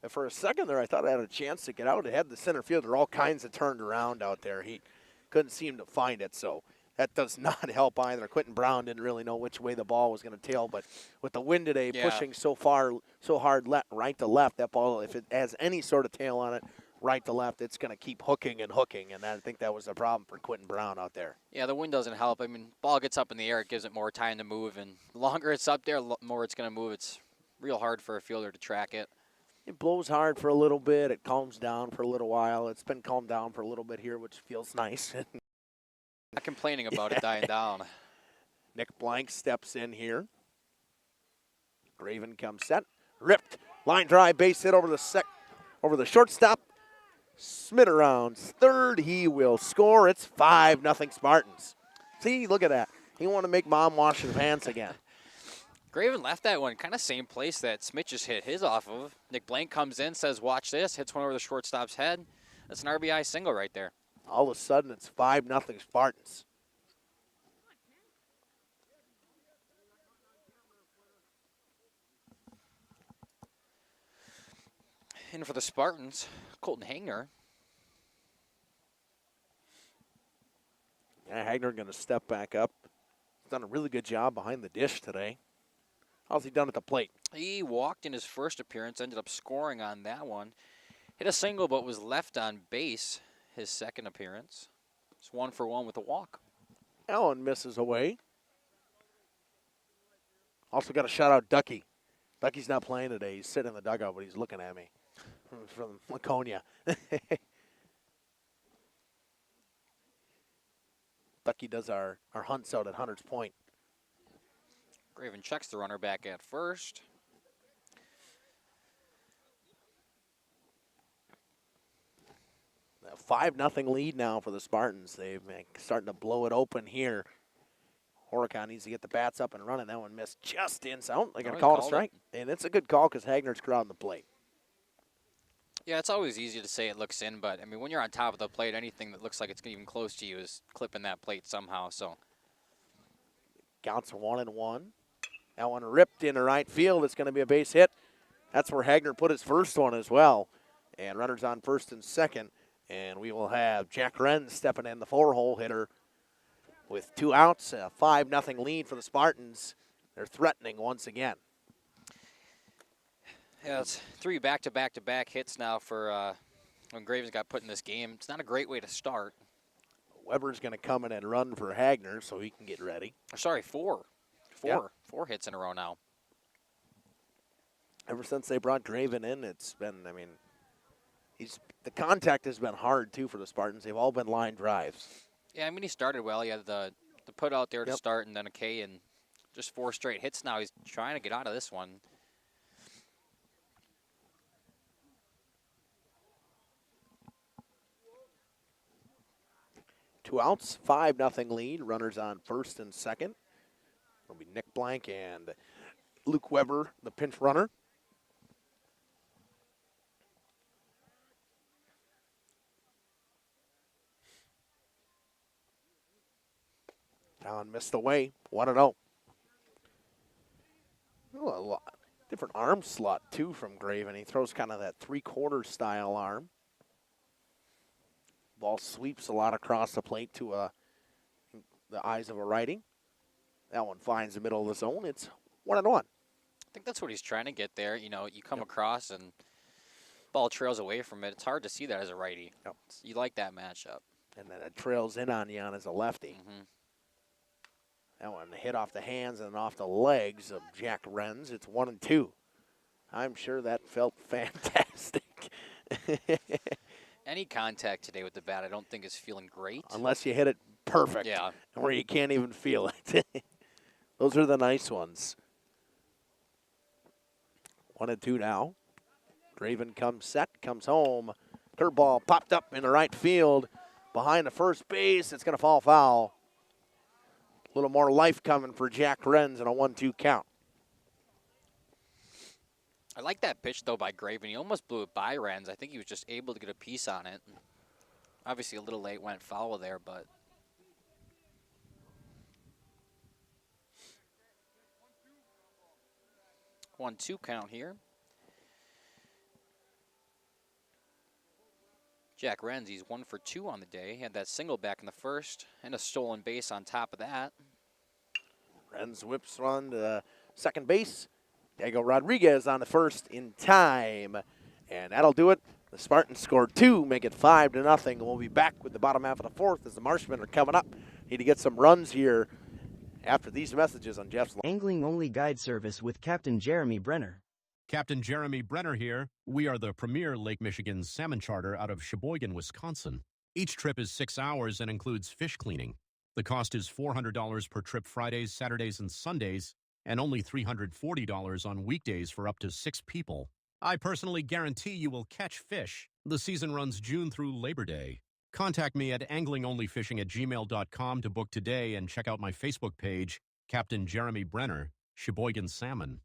for a second there, I thought I had a chance to get out. It had the center fielder all kinds of turned around out there. He couldn't seem to find it, so that does not help either. Quentin Brown didn't really know which way the ball was going to tail, but with the wind today pushing so hard right to left, that ball, if it has any sort of tail on it, right to left, it's going to keep hooking, and I think that was the problem for Quentin Brown out there. Yeah, the wind doesn't help. I mean, ball gets up in the air, it gives it more time to move, and the longer it's up there, the more it's going to move. It's real hard for a fielder to track it. It blows hard for a little bit. It calms down for a little while. It's been calmed down for a little bit here, which feels nice. Not complaining about it dying down. Nick Blank steps in here. Graven comes set. Ripped. Line drive, base hit over the shortstop. Smith around third. He will score. It's 5-0 Spartans. See, look at that. He want to make mom wash his hands again. Graven left that one kind of same place that Smith just hit his off of. Nick Blank comes in, says, watch this, hits one over the shortstop's head. That's an RBI single right there. All of a sudden, it's 5-0 Spartans. And for the Spartans, Colton Hagner. Yeah, Hagner going to step back up. He's done a really good job behind the dish today. How's he done at the plate? He walked in his first appearance, ended up scoring on that one. Hit a single, but was left on base his second appearance. It's 1 for 1 with a walk. Allen misses away. Also got to shout out Ducky. Ducky's not playing today. He's sitting in the dugout, but he's looking at me from Laconia. Ducky does our hunts out at Hunter's Point. Graven checks the runner back at first. A 5-0 lead now for the Spartans. They've been starting to blow it open here. Horicon needs to get the bats up and running. That one missed just inside. They're going to call it a strike. And it's a good call because Hagner's crowding the plate. Yeah, it's always easy to say it looks in, but, I mean, when you're on top of the plate, anything that looks like it's even close to you is clipping that plate somehow. So counts 1-1. That one ripped into right field. It's going to be a base hit. That's where Hagner put his first one as well. And runners on first and second. And we will have Jack Wren stepping in, the 4-hole hitter, with 2 outs. A 5-0 lead for the Spartans. They're threatening once again. yeah, it's 3 back-to-back-to-back hits now for when Graven's got put in this game. It's not a great way to start. Weber's going to come in and run for Hagner so he can get ready. Sorry, 4. Yeah. 4 hits in a row now. Ever since they brought Graven in, it's been, I mean, the contact has been hard, too, for the Spartans. They've all been line drives. Yeah, I mean, he started well. He had the put out there to start and then a K and just 4 straight hits now. He's trying to get out of this one. Two outs, 5-0 lead. Runners on first and second. It'll be Nick Blank and Luke Weber, the pinch runner. Allen missed away, 1-0. A lot different arm slot, too, from Graven. He throws kind of that 3/4 style arm. Ball sweeps a lot across the plate to the eyes of a righty. That one finds the middle of the zone. It's 1-1. I think that's what he's trying to get there. You know, you come across and ball trails away from it. It's hard to see that as a righty. Yep. You like that matchup. And then it trails in on you as a lefty. Mm-hmm. That one hit off the hands and off the legs of Jack Renz. It's 1-2. I'm sure that felt fantastic. Any contact today with the bat I don't think is feeling great. Unless you hit it perfect. Yeah. Where you can't even feel it. Those are the nice ones. 1-2 now. Draven comes set, comes home. Curveball popped up in the right field behind the first base. It's going to fall foul. A little more life coming for Jack Renz and a 1-2 count. I like that pitch, though, by Graven. He almost blew it by Renz. I think he was just able to get a piece on it. Obviously, a little late went foul there, but... 1-2 count here. Jack Renz, he's 1 for 2 on the day. He had that single back in the first and a stolen base on top of that. Renz whips run to second base. Diego Rodriguez on the first in time. And that'll do it. The Spartans scored 2, make it 5-0. We'll be back with the bottom half of the fourth as the Marshmen are coming up. Need to get some runs here after these messages on Jeff's line. Angling-only guide service with Captain Jeremy Brenner. Captain Jeremy Brenner here. We are the premier Lake Michigan salmon charter out of Sheboygan, Wisconsin. Each trip is 6 hours and includes fish cleaning. The cost is $400 per trip Fridays, Saturdays, and Sundays, and only $340 on weekdays for up to 6 people. I personally guarantee you will catch fish. The season runs June through Labor Day. Contact me at anglingonlyfishing@gmail.com to book today and check out my Facebook page, Captain Jeremy Brenner, Sheboygan Salmon.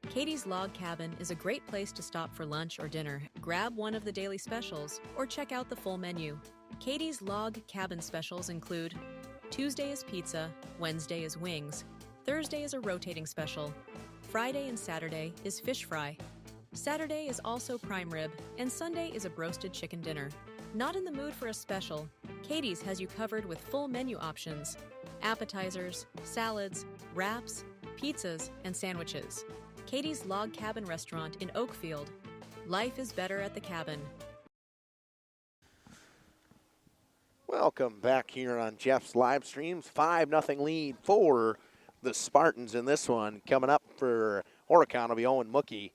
Katie's Log Cabin is a great place to stop for lunch or dinner. Grab one of the daily specials or check out the full menu. Katie's Log Cabin specials include Tuesday is pizza, Wednesday is wings, Thursday is a rotating special, Friday and Saturday is fish fry, Saturday is also prime rib, and Sunday is a broasted chicken dinner. Not in the mood for a special? Katie's has you covered with full menu options, appetizers, salads, wraps, pizzas, and sandwiches. Katie's Log Cabin Restaurant in Oakfield. Life is better at the cabin. Welcome back here on Jeff's live streams. 5-0 lead for the Spartans in this one. Coming up for Horicon will be Owen Mookie.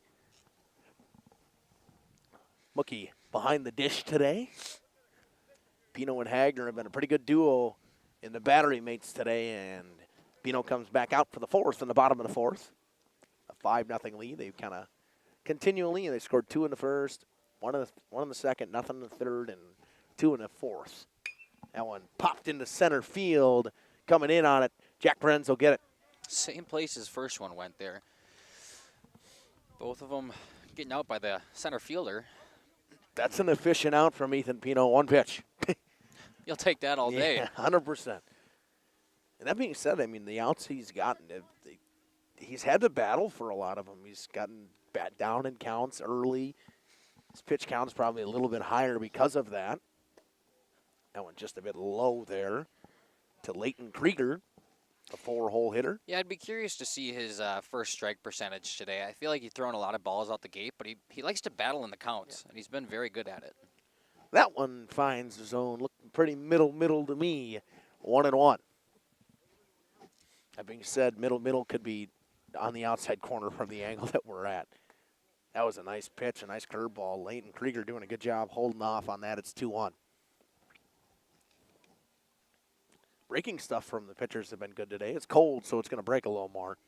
Mookie behind the dish today. Pino and Hagner have been a pretty good duo in the battery mates today, and Pino comes back out for the fourth in the bottom of the fourth. A 5-0 lead. They've kind of continually, they scored 2 in the first, one in the second, nothing in the third, and 2 in the fourth. That one popped into center field. Coming in on it, Jack Renz will get it. Same place as first one went there. Both of them getting out by the center fielder. That's an efficient out from Ethan Pino. One pitch. You'll take that all day. Yeah, 100%. And that being said, I mean, the outs he's gotten, he's had to battle for a lot of them. He's gotten down in counts early. His pitch count's probably a little bit higher because of that. That one just a bit low there to Leighton Krieger, a 4-hole hitter. Yeah, I'd be curious to see his first strike percentage today. I feel like he's throwing a lot of balls out the gate, but he likes to battle in the counts, and he's been very good at it. That one finds the zone, looking pretty middle to me, 1-1. That being said, middle could be on the outside corner from the angle that we're at. That was a nice pitch, a nice curveball. Leighton Krieger doing a good job holding off on that. It's 2-1. Breaking stuff from the pitchers have been good today. It's cold, so it's going to break a little more.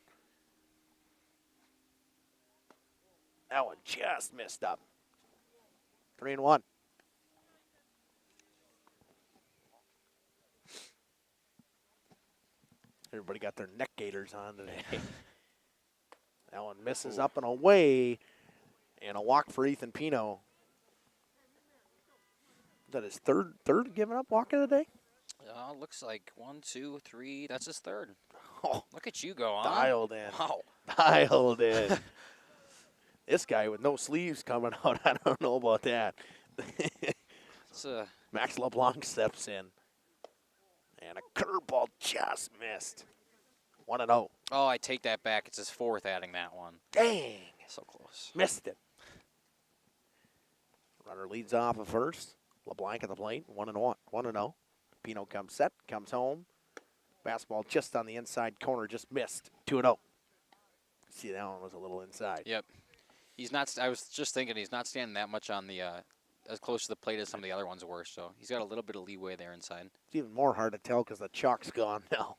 That one just missed up. 3-1. Everybody got their neck gaiters on today. That one misses up and away, and a walk for Ethan Pino. Is that his third giving up walk of the day? Looks like 1, 2, 3. That's his third. Oh, look at you go, huh? Dialed in. Wow. Dialed in. This guy with no sleeves coming out, I don't know about that. Max LeBlanc steps in. And a curveball just missed. 1-0. Oh, I take that back. It's his fourth adding that one. Dang. So close. Missed it. Runner leads off at first. LeBlanc at the plate. 1-1. 1-0. Pino comes set, comes home. Fastball just on the inside corner, just missed. 2-0. See, that one was a little inside. Yep. He's not. I was just thinking he's not standing that much on the as close to the plate as some of the other ones were. So he's got a little bit of leeway there inside. It's even more hard to tell because the chalk's gone now.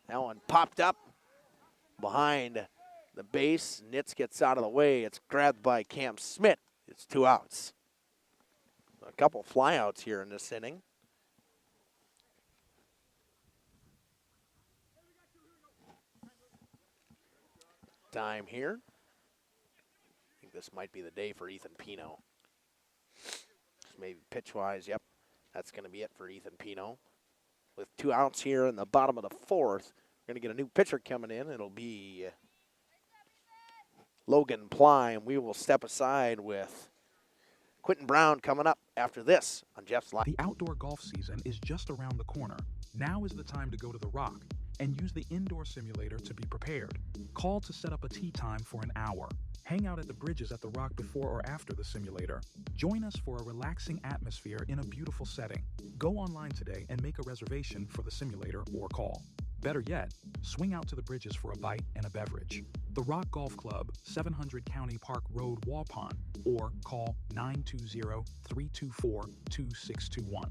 That one popped up behind the base. Nitz gets out of the way. It's grabbed by Cam Smith. It's 2 outs. A couple flyouts here in this inning. Time here. I think this might be the day for Ethan Pino. Maybe pitch-wise, yep. That's going to be it for Ethan Pino. With 2 outs here in the bottom of the 4th, we're going to get a new pitcher coming in. It'll be Logan Plyme. We will step aside with Quentin Brown coming up after this on Jeff's Live. The outdoor golf season is just around the corner. Now is the time to go to the Rock and use the indoor simulator to be prepared. Call to set up a tee time for an hour. Hang out at the bridges at the Rock before or after the simulator. Join us for a relaxing atmosphere in a beautiful setting. Go online today and make a reservation for the simulator or call. Better yet, swing out to the bridges for a bite and a beverage. The Rock Golf Club, 700 County Park Road, Waupun, or call 920-324-2621.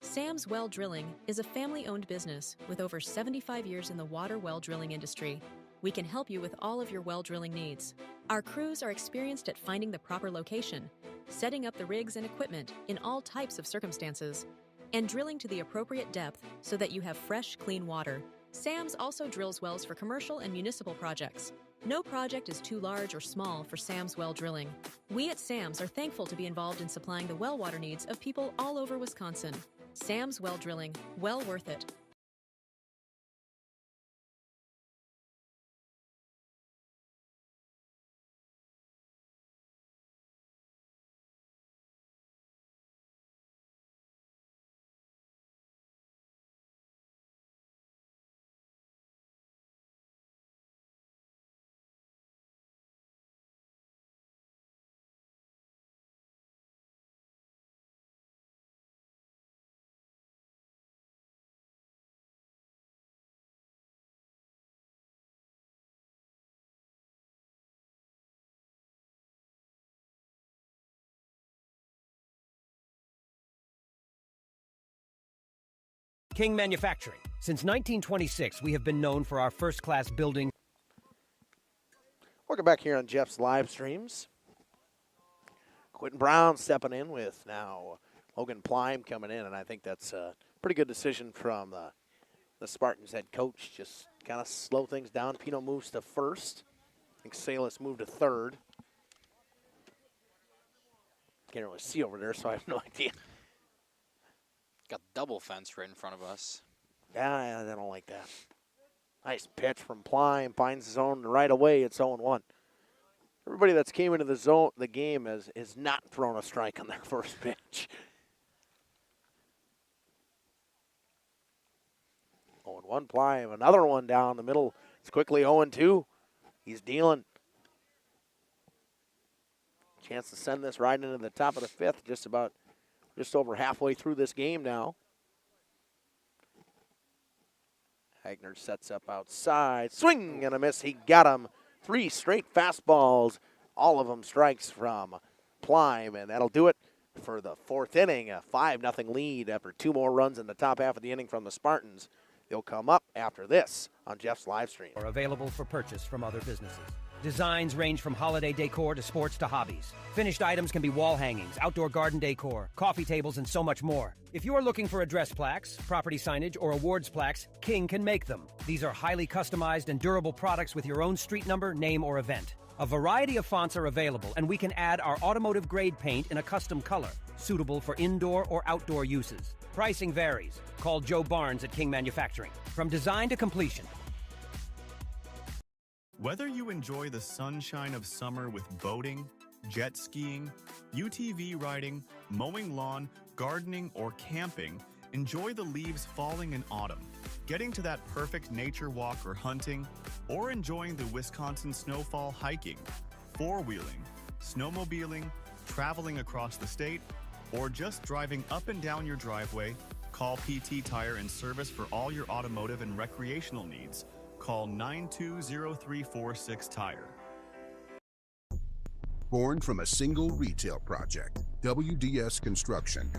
Sam's Well Drilling is a family-owned business with over 75 years in the water well drilling industry. We can help you with all of your well drilling needs. Our crews are experienced at finding the proper location, setting up the rigs and equipment in all types of circumstances, and drilling to the appropriate depth so that you have fresh, clean water. Sam's also drills wells for commercial and municipal projects. No project is too large or small for Sam's Well Drilling. We at Sam's are thankful to be involved in supplying the well water needs of people all over Wisconsin. Sam's Well Drilling, well worth it. King Manufacturing. Since 1926, we have been known for our first-class building. Welcome back here on Jeff's live streams. Quentin Brown stepping in with now Logan Plyme coming in, and I think that's a pretty good decision from the Spartans head coach. Just kind of slow things down. Pino moves to first. I think Salas moved to third. Can't really see over there, so I have no idea. Got double fence right in front of us. Yeah, I don't like that. Nice pitch from Plyme. Finds his own right away. It's 0-1. Everybody that's came into the game has not thrown a strike on their first pitch. 0-1 Plyme. Another one down the middle. It's quickly 0-2. He's dealing. Chance to send this right into the top of the 5th. Just over halfway through this game now. Hagner sets up outside. Swing and a miss. He got him. 3 straight fastballs. All of them strikes from Plyme, and that'll do it for the 4th inning. A 5-0 lead after 2 more runs in the top half of the inning from the Spartans. They'll come up after this on Jeff's live stream. Are available for purchase from other businesses. Designs range from holiday decor to sports to hobbies. Finished items can be wall hangings, outdoor garden decor, coffee tables, and so much more. If you are looking for address plaques, property signage, or awards plaques, King can make them. These are highly customized and durable products with your own street number, name, or event. A variety of fonts are available, and we can add our automotive-grade paint in a custom color, suitable for indoor or outdoor uses. Pricing varies. Call Joe Barnes at King Manufacturing. From design to completion. Whether you enjoy the sunshine of summer with boating, jet skiing, UTV riding, mowing lawn, gardening, or camping, enjoy the leaves falling in autumn, getting to that perfect nature walk or hunting, or enjoying the Wisconsin snowfall hiking, four-wheeling, snowmobiling, traveling across the state, or just driving up and down your driveway, call PT Tire and Service for all your automotive and recreational needs. Call 920-346-TIRE. Born from a single retail project, WDS Construction.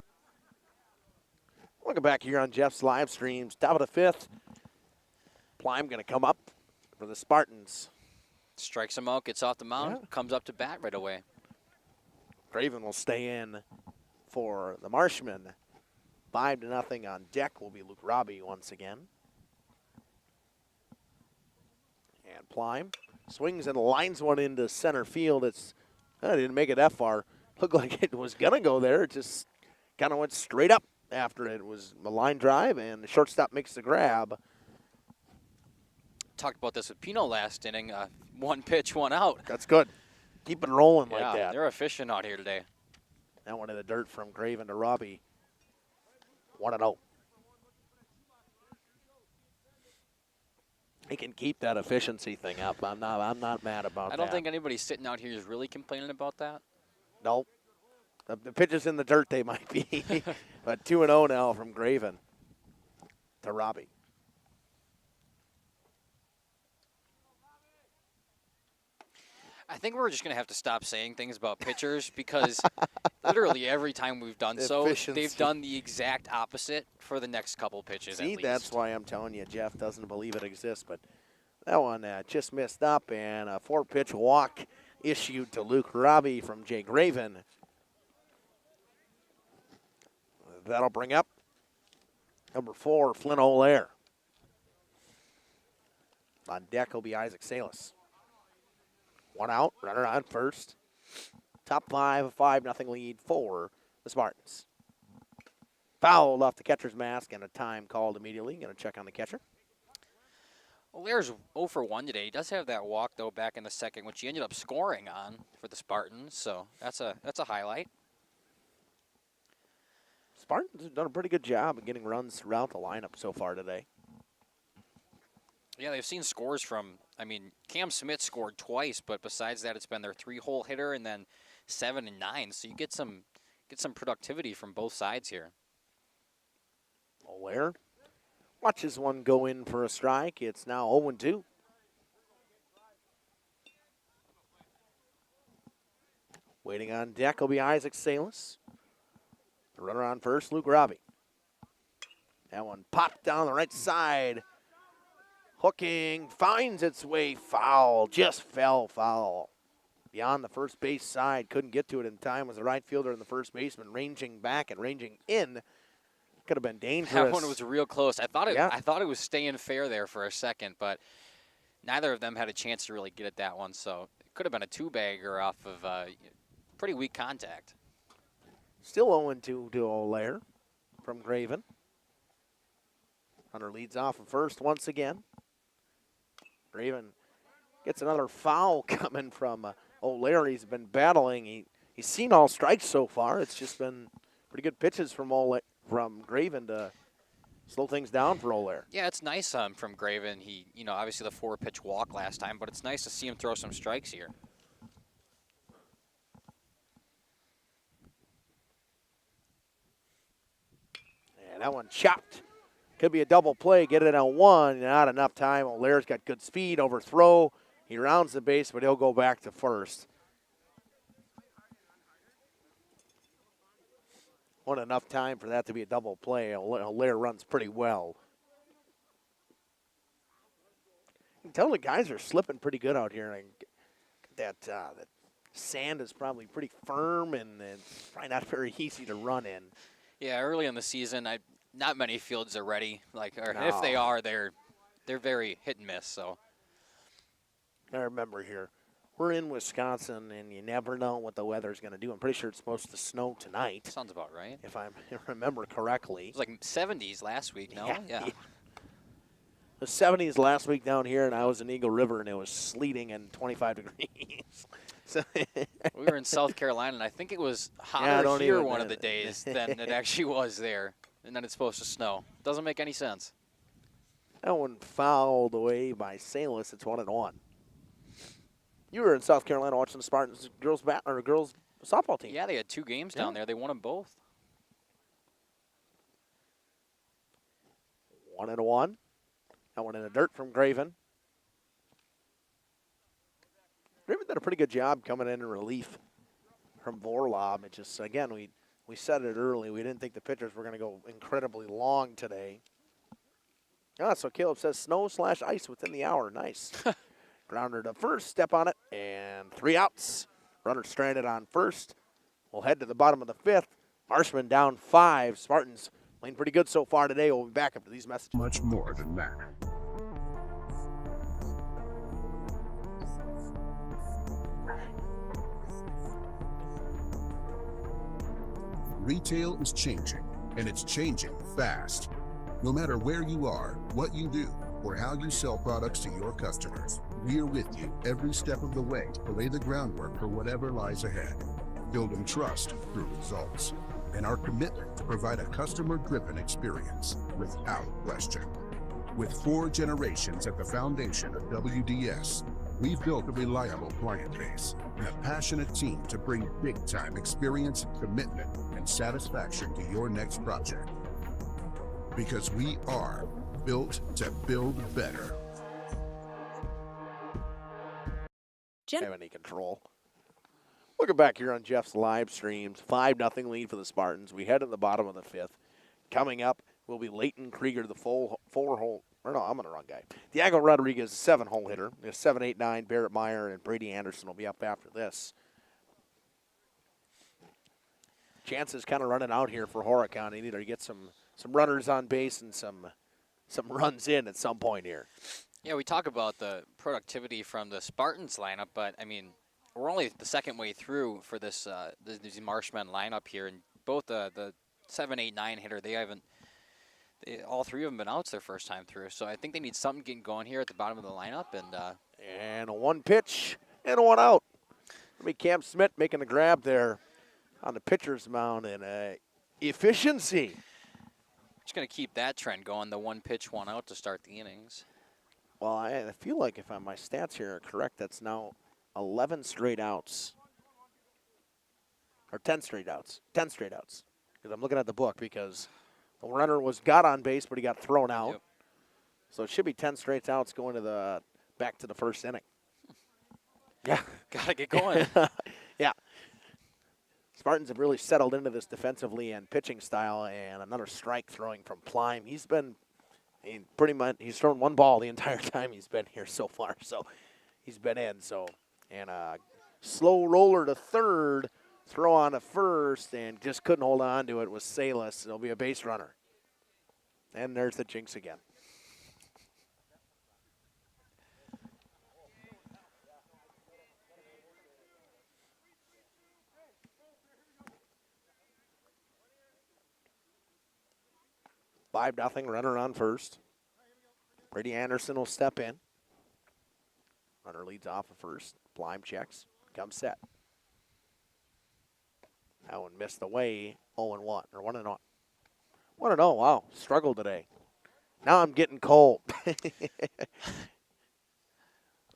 Welcome back here on Jeff's live streams. Top of the 5th. Plyme going to come up for the Spartans. Strikes him out, gets off the mound, comes up to bat right away. Graven will stay in for the Marshmen. 5-0 on deck will be Luke Robbie once again. And Plime swings and lines one into center field. It didn't make it that far. Looked like it was going to go there. It just kind of went straight up after it. It was a line drive, and the shortstop makes the grab. Talked about this with Pino last inning. One pitch, one out. That's good. Keep it rolling like that. They're efficient out here today. That one in the dirt from Graven to Robbie. 1-0. He can keep that efficiency thing up. I'm not mad about that. I don't think anybody sitting out here is really complaining about that. Nope. The pitches in the dirt, they might be. But 2-0 now from Graven to Robbie. I think we're just going to have to stop saying things about pitchers because literally every time we've done so, they've done the exact opposite for the next couple pitches. See, at least. that's why I'm telling you, Jeff doesn't believe it exists. But that one just missed up, and a 4-pitch walk issued to Luke Robbie from Jay Graven. That'll bring up number 4, Flynn Olaire. On deck will be Isaac Salas. 1 out, runner on first. Top 5, a 5-0 lead for the Spartans. Fouled off the catcher's mask and a time called immediately. Going to check on the catcher. Olaire's 0 for 1 today. He does have that walk, though, back in the second, which he ended up scoring on for the Spartans. So that's a highlight. Spartans have done a pretty good job of getting runs throughout the lineup so far today. Yeah, they've seen scores from, Cam Smith scored twice, but besides that, it's been their 3-hole hitter and then 7 and 9. So you get some productivity from both sides here. Olaire watches one go in for a strike. It's now 0-2. Waiting on deck will be Isaac Salas. The runner on first, Luke Robbie. That one popped down the right side. Hooking, finds its way foul, just fell foul. Beyond the first base side, couldn't get to it in time. Was the right fielder and the first baseman ranging back and ranging in. Could have been dangerous. That one was real close. I thought it was staying fair there for a second, but neither of them had a chance to really get at that one. So it could have been a 2-bagger off of pretty weak contact. Still 0-2 to Olaire from Graven. Hunter leads off of first once again. Graven gets another foul coming from Olaire. He's been battling. He's seen all strikes so far. It's just been pretty good pitches from Graven to slow things down for Olaire. Yeah, it's nice from Graven. He, obviously the 4-pitch walk last time, but it's nice to see him throw some strikes here. And that one chopped. Could be a double play, get it on one, not enough time. Olaire's got good speed, overthrow. He rounds the base, but he'll go back to first. Wasn't enough time for that to be a double play. Olaire runs pretty well. You can tell the guys are slipping pretty good out here. That sand is probably pretty firm, and it's probably not very easy to run in. Yeah, early in the season, not many fields are ready. If they are, they're very hit and miss. So I remember here, we're in Wisconsin, and you never know what the weather's going to do. I'm pretty sure it's supposed to snow tonight. Sounds about right. If I remember correctly. It was like 70s last week, no? Yeah. The 70s last week down here, and I was in Eagle River, and it was sleeting and 25 degrees. So we were in South Carolina, and I think it was hotter here one of the days than it actually was there. And then it's supposed to snow. Doesn't make any sense. That one fouled away by Salas. It's 1-1. You were in South Carolina watching the Spartans girls softball team. Yeah, they had 2 games down there. They won them both. 1-1. That one in the dirt from Graven. Graven did a pretty good job coming in relief from Vorlob. It just, again, we said it early. We didn't think the pitchers were going to go incredibly long today. So Caleb says snow/ice within the hour. Nice. Grounder to first, step on it, and 3 outs. Runner stranded on first. We'll head to the bottom of the 5th. Marshmen down 5. Spartans playing pretty good so far today. We'll be back after these messages. Much more than that. Retail is changing, and it's changing fast. No matter where you are, what you do, or how you sell products to your customers, we're with you every step of the way to lay the groundwork for whatever lies ahead. Building trust through results, and our commitment to provide a customer-driven experience without question. With 4 generations at the foundation of WDS, we've built a reliable client base and a passionate team to bring big-time experience, commitment, and satisfaction to your next project. Because we are built to build better. Have any control. Looking back here on Jeff's live streams, 5-0 lead for the Spartans. We head to the bottom of the 5th. Coming up will be Leighton Krieger, the four-hole. Or no, I'm on the wrong guy. Diego Rodriguez, a 7-hole hitter. 7, 8, 9. Barrett Meyer and Brady Anderson will be up after this. Chances kind of running out here for Horicon. They need to get some runners on base and some runs in at some point here. Yeah, we talk about the productivity from the Spartans lineup, but I mean, we're only the second way through for this Marshmen lineup here, and both the 7, 8, 9 hitter, all 3 of them been outs their first time through. So I think they need something getting going here at the bottom of the lineup. And a 1 pitch and a 1 out. It'll be Cam Smith making the grab there on the pitcher's mound, and efficiency. Just going to keep that trend going, the 1 pitch, 1 out to start the innings. Well, I feel like if my stats here are correct, that's now 11 straight outs. Or 10 straight outs. 10 straight outs. Because I'm looking at the book because the runner got on base, but he got thrown out. Yep. So it should be 10 straight outs going to back to the first inning. Yeah. Got to get going. Yeah. Spartans have really settled into this defensively and pitching style, and another strike throwing from Plime. He's thrown 1 ball the entire time he's been here so far, so he's been in. And a slow roller to third, throw on to first, and just couldn't hold on to it was Salas. It'll be a base runner. And there's the jinx again. Five nothing, runner on first. Brady Anderson will step in. Runner leads off at first. Plime checks. Comes set. That one missed away. 0-1 or 1-0. 1-0. Wow, struggled today. Now I'm getting cold. We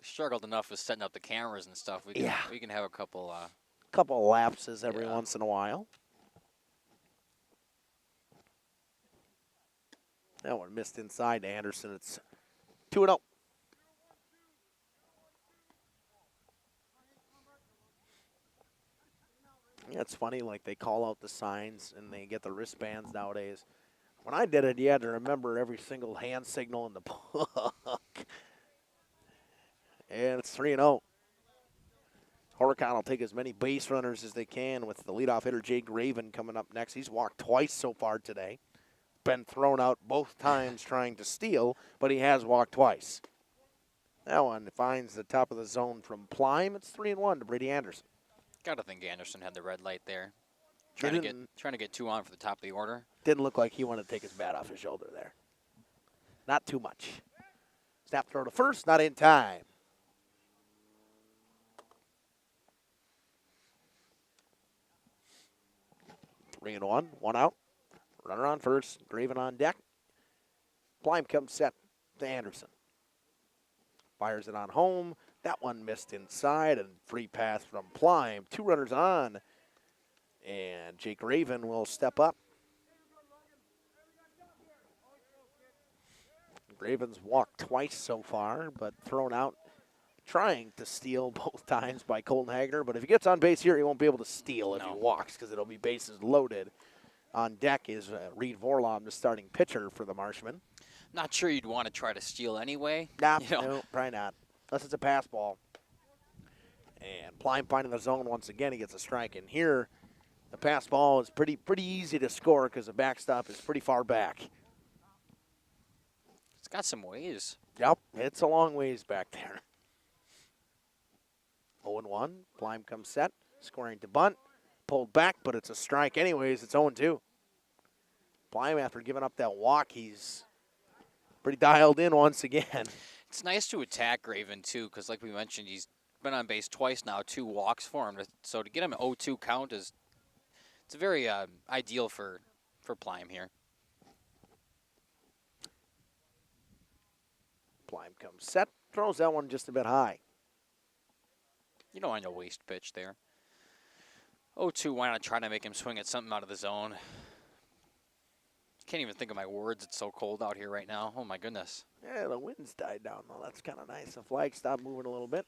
struggled enough with setting up the cameras and stuff. We can have a couple lapses every once in a while. That one missed inside to Anderson. It's 2-0. Yeah, it's funny, like they call out the signs and they get the wristbands nowadays. When I did it, you had to remember every single hand signal in the book. And it's 3-0. Horicon will take as many base runners as they can with the leadoff hitter, Jake Raven, coming up next. He's walked twice so far today. Been thrown out both times trying to steal, but he has walked twice. That one finds the top of the zone from Plime. It's 3-1 to Brady Anderson. Gotta think Anderson had the red light there. Trying to get 2 on for the top of the order. Didn't look like he wanted to take his bat off his shoulder there. Not too much. Snap throw to first, not in time. Three and one out. Runner on first, Graven on deck. Plime comes set to Anderson. Fires it on home. That one missed inside, and free pass from Plime. 2 runners on, and Jake Raven will step up. Raven's walked twice so far, but thrown out trying to steal both times by Colton Hagner. But if he gets on base here, he won't be able to steal if he walks because it'll be bases loaded. On deck is Reed Vorlom, the starting pitcher for the Marshmen. Not sure you'd want to try to steal anyway. No, probably not. unless it's a pass ball. And Plime finding the zone once again. He gets a strike. And here, the pass ball is pretty easy to score because the backstop is pretty far back. It's got some ways. Yep, it's a long ways back there. 0-1. Plime comes set. Scoring to bunt. Pulled back, but it's a strike anyways. It's 0-2. Plime, after giving up that walk, he's pretty dialed in once again. It's nice to attack Graven, too, because like we mentioned, he's been on base twice now, 2 walks for him. So to get him an 0-2 count it's very ideal for Plime here. Plime comes set. Throws that one just a bit high. You don't want a waste pitch there. 0-2, why not try to make him swing at something out of the zone? Can't even think of my words. It's so cold out here right now. Oh, my goodness. Yeah, the wind's died down, though. That's kind of nice. The flag stopped moving a little bit.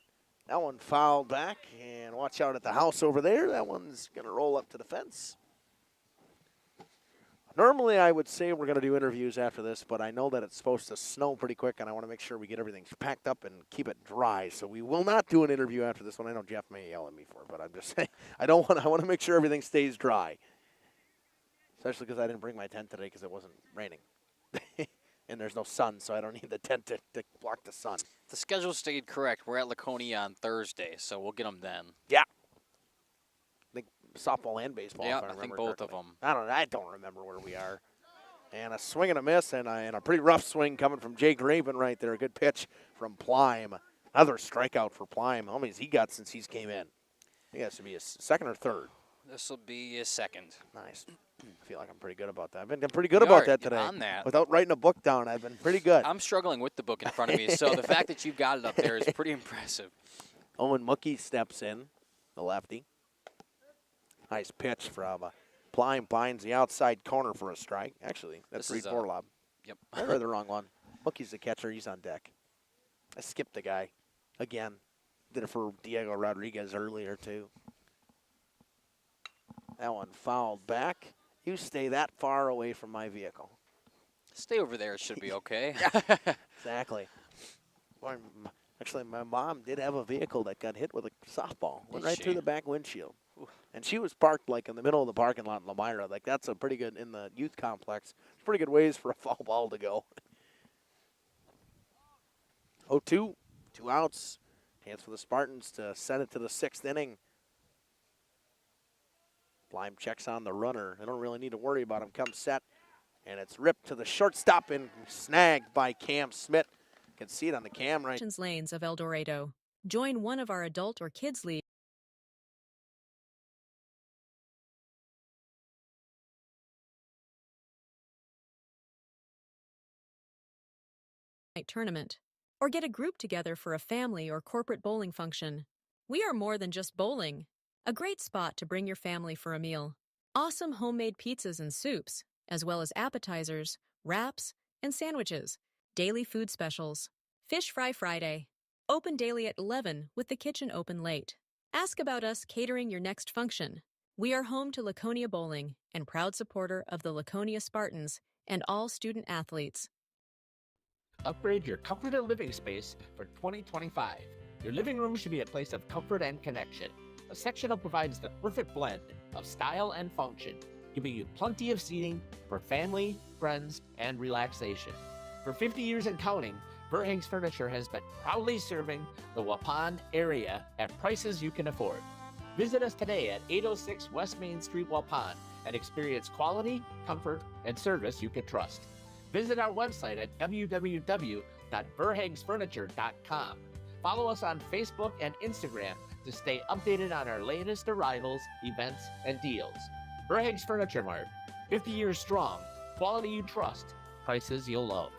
That one fouled back, and watch out at the house over there. That one's going to roll up to the fence. Normally, I would say we're going to do interviews after this, but I know that it's supposed to snow pretty quick, and I want to make sure we get everything packed up and keep it dry. So we will not do an interview after this one. I know Jeff may yell at me for it, but I'm just saying I want to make sure everything stays dry. Especially because I didn't bring my tent today because it wasn't raining. And there's no sun, so I don't need the tent to block the sun. The schedule stayed correct. We're at Laconia on Thursday, so we'll get them then. Yeah. I think softball and baseball. Yeah, if I think both correctly. of them. I don't remember where we are. And a swing and a miss, and a pretty rough swing coming from Jake Raven right there. A good pitch from Plime. Another strikeout for Plime. How many has he got since he's came in? I think that should be his second or third. This will be his second. Nice. I feel like I'm pretty good about that. I've been pretty good about that today. On that. Without writing a book down, I've been pretty good. I'm struggling with the book in front of me, so the fact that you've got it up there is pretty impressive. Owen Mookie steps in, the lefty. Nice pitch from Plime finds the outside corner for a strike. Actually, that's Reed Borlob. Yep. I read the wrong one. Mookie's the catcher. He's on deck. I skipped the guy. Again. Did it for Diego Rodriguez earlier, too. That one fouled back. You stay that far away from my vehicle. Stay over there. It should be okay. Exactly. Well, actually, my mom did have a vehicle that got hit with a softball. Went right through the back windshield. And she was parked, like, in the middle of the parking lot in Lamira. Like, that's a pretty good, in the youth complex, pretty good ways for a foul ball to go. 0-2, 2 outs. Chance for the Spartans to send it to the 6th inning. Plime checks on the runner. They don't really need to worry about him. Comes set, and it's ripped to the shortstop and snagged by Cam Smith. You can see it on the cam right. Lanes of El Dorado. Join one of our adult or kids league tournament, or get a group together for a family or corporate bowling function. We are more than just bowling. A great spot to bring your family for a meal. Awesome homemade pizzas and soups, as well as appetizers, wraps, and sandwiches. Daily food specials. Fish Fry Friday. Open daily at 11 with the kitchen open late. Ask about us catering your next function. We are home to Laconia Bowling and proud supporter of the Laconia Spartans and all student athletes. Upgrade your comforted living space for 2025. Your living room should be a place of comfort and connection. A sectional provides the perfect blend of style and function, giving you plenty of seating for family, friends, and relaxation. For 50 years and counting, Verhaeg's Furniture has been proudly serving the Waupun area at prices you can afford. Visit us today at 806 West Main Street, Waupun, and experience quality, comfort, and service you can trust. Visit our website at www.verhaegsfurniture.com. Follow us on Facebook and Instagram to stay updated on our latest arrivals, events, and deals. Verhaeg's Furniture Mart, 50 years strong, quality you trust, prices you'll love.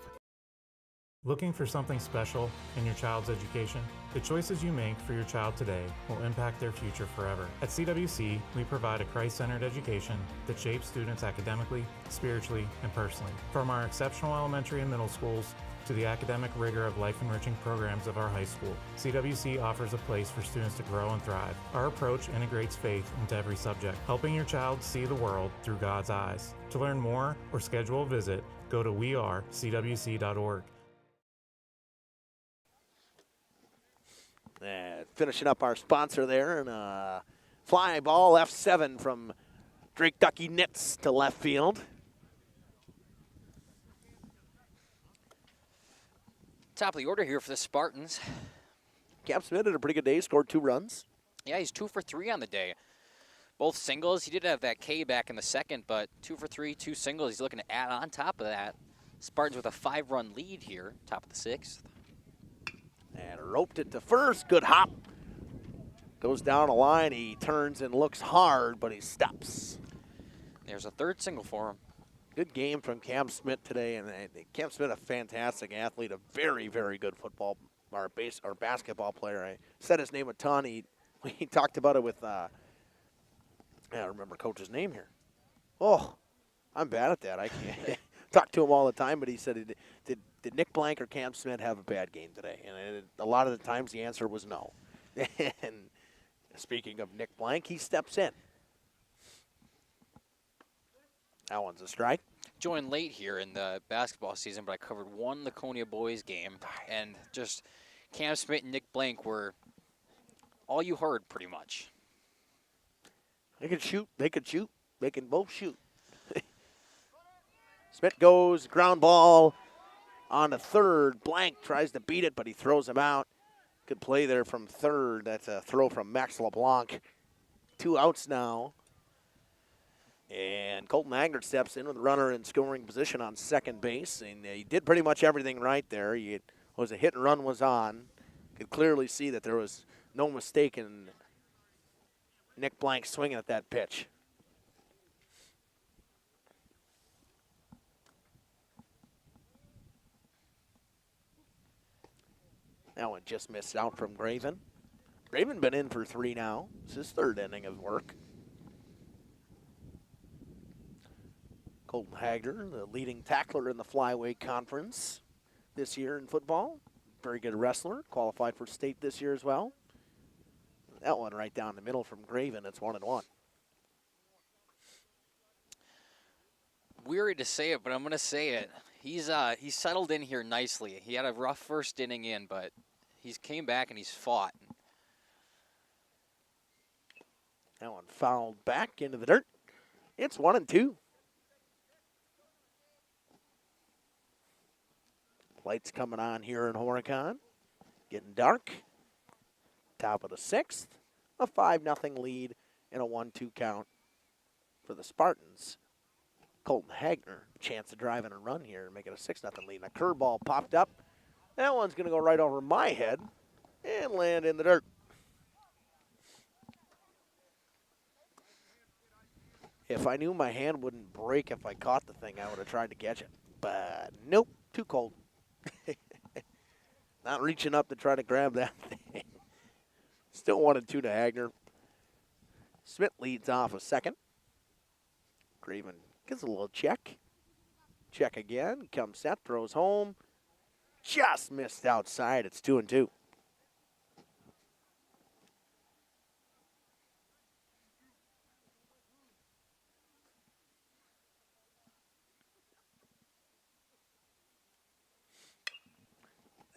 Looking for something special in your child's education? The choices you make for your child today will impact their future forever. At CWC, we provide a Christ-centered education that shapes students academically, spiritually, and personally. From our exceptional elementary and middle schools to the academic rigor of life-enriching programs of our high school, CWC offers a place for students to grow and thrive. Our approach integrates faith into every subject, helping your child see the world through God's eyes. To learn more or schedule a visit, go to wearecwc.org. Finishing up our sponsor there, and fly ball F7 from Drake Ducky Nitz to left field. Top of the order here for the Spartans. Cam Smith had a pretty good day, scored 2 runs. Yeah, he's 2 for 3 on the day. Both singles. He did have that K back in the second, but 2 for 3, 2 singles. He's looking to add on top of that. Spartans with a 5-run lead here, top of the 6th. And roped it to first. Good hop. Goes down a line. He turns and looks hard, but he stops. There's a 3rd single for him. Good game from Cam Smith today, and Cam Smith, a fantastic athlete, a very, very good football or basketball player. I said his name a ton. We talked about it with I don't remember coach's name here. Oh, I'm bad at that. I can't talk to him all the time, but he said, did Nick Blank or Cam Smith have a bad game today? And a lot of the times the answer was no. And speaking of Nick Blank, he steps in. That one's a strike. Joined late here in the basketball season, but I covered one Laconia boys game, and just Cam Smith and Nick Blank were all you heard pretty much. They could shoot. They could shoot. They can both shoot. Smith goes, ground ball on to third. Blank tries to beat it, but he throws him out. Good play there from third. That's a throw from Max LeBlanc. 2 outs now. And Colton Hagner steps in with a runner in scoring position on second base. And he did pretty much everything right there. He was a hit and run was on. Could clearly see that there was no mistake in Nick Blank swinging at that pitch. That one just missed out from Graven. Graven been in for 3 now. It's his 3rd inning of work. Colton Hagner, the leading tackler in the flyweight conference this year in football. Very good wrestler, qualified for state this year as well. That one right down the middle from Graven, it's 1-1. Weary to say it, but I'm going to say it. He's settled in here nicely. He had a rough first inning in, but he's came back and he's fought. That one fouled back into the dirt. It's 1-2. Lights coming on here in Horicon. Getting dark. Top of the 6th. A 5-0 lead and a 1-2 count for the Spartans. Colton Hagner, chance to drive in a run here and make it a 6-0 lead. And a curveball popped up. That one's going to go right over my head and land in the dirt. If I knew my hand wouldn't break if I caught the thing, I would have tried to catch it. But nope, too cold. Not reaching up to try to grab that thing. Still 1-2 to Hagner. Smith leads off a second. Graven gets a little check. Check again. Comes set, throws home. Just missed outside. It's 2-2.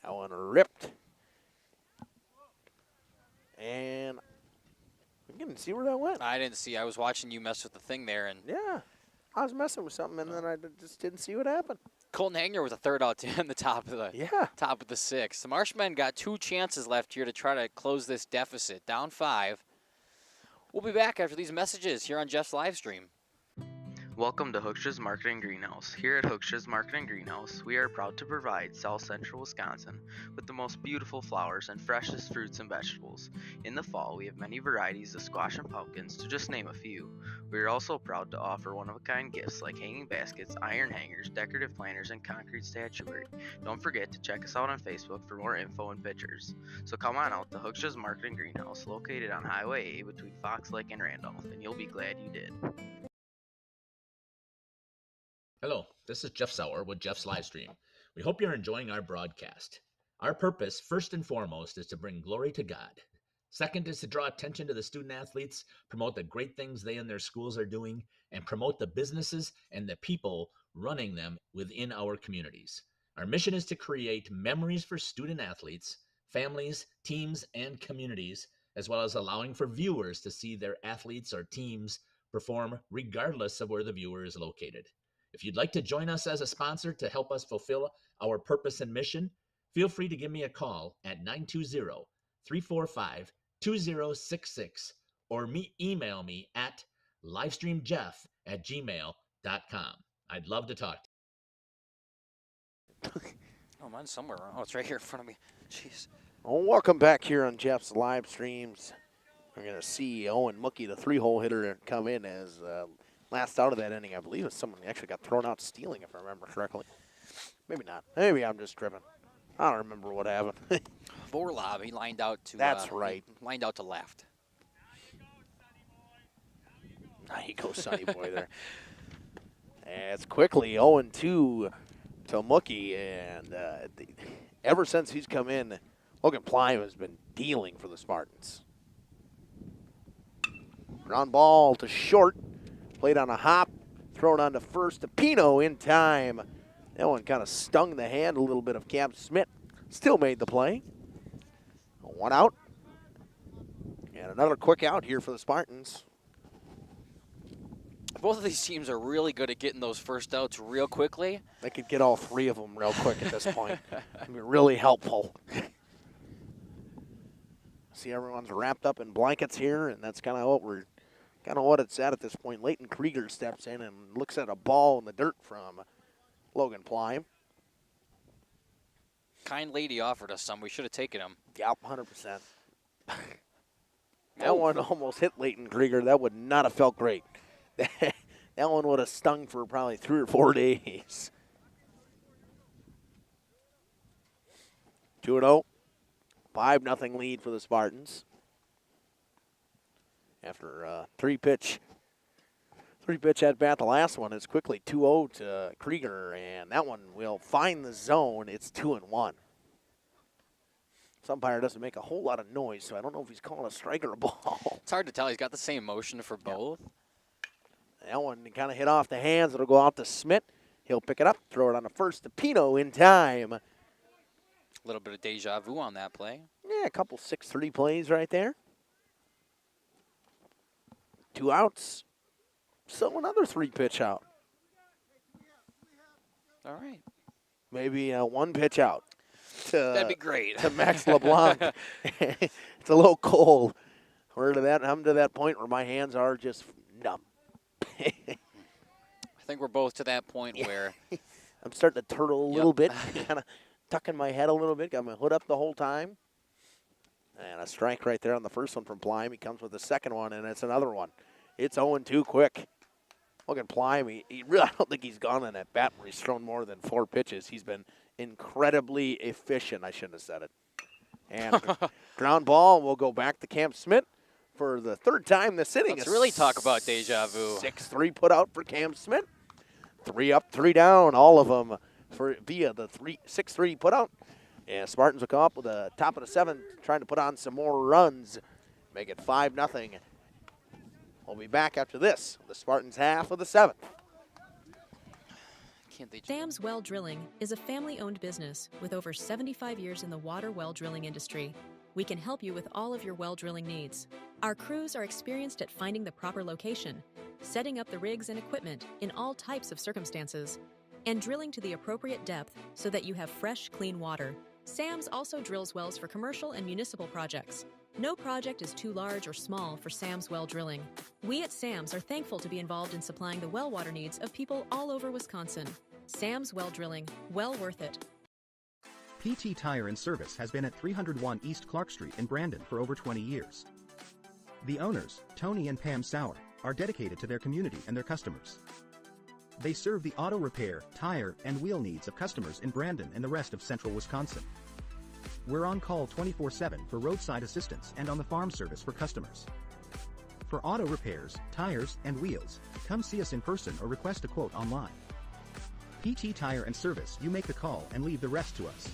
That one ripped. And we didn't see where that went. I didn't see. I was watching you mess with the thing there, and yeah, I was messing with something, and then I just didn't see what happened. Colton Hagner with a 3rd out to in the top of the top of the 6th. The Marshmen got 2 chances left here to try to close this deficit, down 5. We'll be back after these messages here on Jeff's live stream. Welcome to Hooksha's Marketing Greenhouse. Here at Hooksha's Marketing Greenhouse, we are proud to provide South Central Wisconsin with the most beautiful flowers and freshest fruits and vegetables. In the fall, we have many varieties of squash and pumpkins, to just name a few. We are also proud to offer one-of-a-kind gifts like hanging baskets, iron hangers, decorative planters, and concrete statuary. Don't forget to check us out on Facebook for more info and pictures. So come on out to Hooksha's Marketing Greenhouse, located on Highway A between Fox Lake and Randolph, and you'll be glad you did. Hello, this is Jeff Sauer with Jeff's Livestream. We hope you're enjoying our broadcast. Our purpose, first and foremost, is to bring glory to God. Second is to draw attention to the student athletes, promote the great things they and their schools are doing, and promote the businesses and the people running them within our communities. Our mission is to create memories for student athletes families, teams, and communities, as well as allowing for viewers to see their athletes or teams perform regardless of where the viewer is located. If you'd like to join us as a sponsor to help us fulfill our purpose and mission, feel free to give me a call at 920-345-2066 or email me at livestreamjeff@gmail.com. I'd love to talk to you. Oh, mine's somewhere. Oh, it's right here in front of me. Jeez. Well, welcome back here on Jeff's live streams. We're going to see Owen Mookie, the 3-hole hitter, come in as last out of that inning. I believe someone actually got thrown out stealing, if I remember correctly. Maybe not. Maybe I'm just tripping. I don't remember what happened. Vorlov, he lined out to. That's right. Lined out to left. There you go, Sonny Boy there. And it's quickly 0-2 to Mookie, and ever since he's come in, Logan Plyme has been dealing for the Spartans. Ground ball to short, played on a hop, thrown on to first to Pino in time. That one kind of stung the hand a little bit of Cam Smith. Still made the play. 1 out. And another quick out here for the Spartans. Both of these teams are really good at getting those first outs real quickly. They could get all 3 of them real quick at this point. It'd be really helpful. See, everyone's wrapped up in blankets here, and that's kind of what it's at this point. Leighton Krieger steps in and looks at a ball in the dirt from Logan Plyme. Kind lady offered us some. We should have taken them. Yep, 100%. That one almost hit Leighton Krieger. That would not have felt great. That one would have stung for probably 3 or 4 days. 2-0. 5-0 lead for the Spartans. After 3-pitch at bat, the last one is quickly 2-0 to Krieger, and that one will find the zone. It's 2-1. This umpire doesn't make a whole lot of noise, so I don't know if he's calling a strike or a ball. It's hard to tell. He's got the same motion for both. That one kind of hit off the hands. It'll go out to Smith. He'll pick it up, throw it on the first to Pino in time. A little bit of deja vu on that play. Yeah, a couple 6-3 plays right there. 2 outs. So another 3-pitch out. All right. Maybe 1 pitch out. That'd be great. To Max LeBlanc. It's a little cold. I'm to that point where my hands are just numb. I think we're both to that point where I'm starting to turtle a little bit, kind of tucking my head a little bit, got my hood up the whole time. And a strike right there on the first one from Plyme. He comes with the second one, and it's another one. It's 0-2 quick. Look at Plyme. He really, I don't think he's gone on at bat where he's thrown more than 4 pitches. He's been incredibly efficient. I shouldn't have said it. And ground ball will go back to Cam Smith for the 3rd time this inning. Let's really talk about deja vu. 6-3 put out for Cam Smith. 3 up, 3 down, all of them via the 6-3 put out. And Spartans will come up with the top of the 7th, trying to put on some more runs, make it 5-0. We'll be back after this, the Spartans half of the 7th. Sam's Well Drilling is a family-owned business with over 75 years in the water well drilling industry. We can help you with all of your well drilling needs. Our crews are experienced at finding the proper location, setting up the rigs and equipment in all types of circumstances, and drilling to the appropriate depth so that you have fresh, clean water. Sam's also drills wells for commercial and municipal projects. No project is too large or small for Sam's Well Drilling. We at Sam's are thankful to be involved in supplying the well water needs of people all over Wisconsin. Sam's Well Drilling, well worth it. PT Tire and Service has been at 301 East Clark Street in Brandon for over 20 years. The owners, Tony and Pam Sauer, are dedicated to their community and their customers. They serve the auto repair, tire, and wheel needs of customers in Brandon and the rest of central Wisconsin. We're on call 24/7 for roadside assistance and on the farm service for customers. For auto repairs, tires, and wheels, come see us in person or request a quote online. PT Tire and Service, you make the call and leave the rest to us.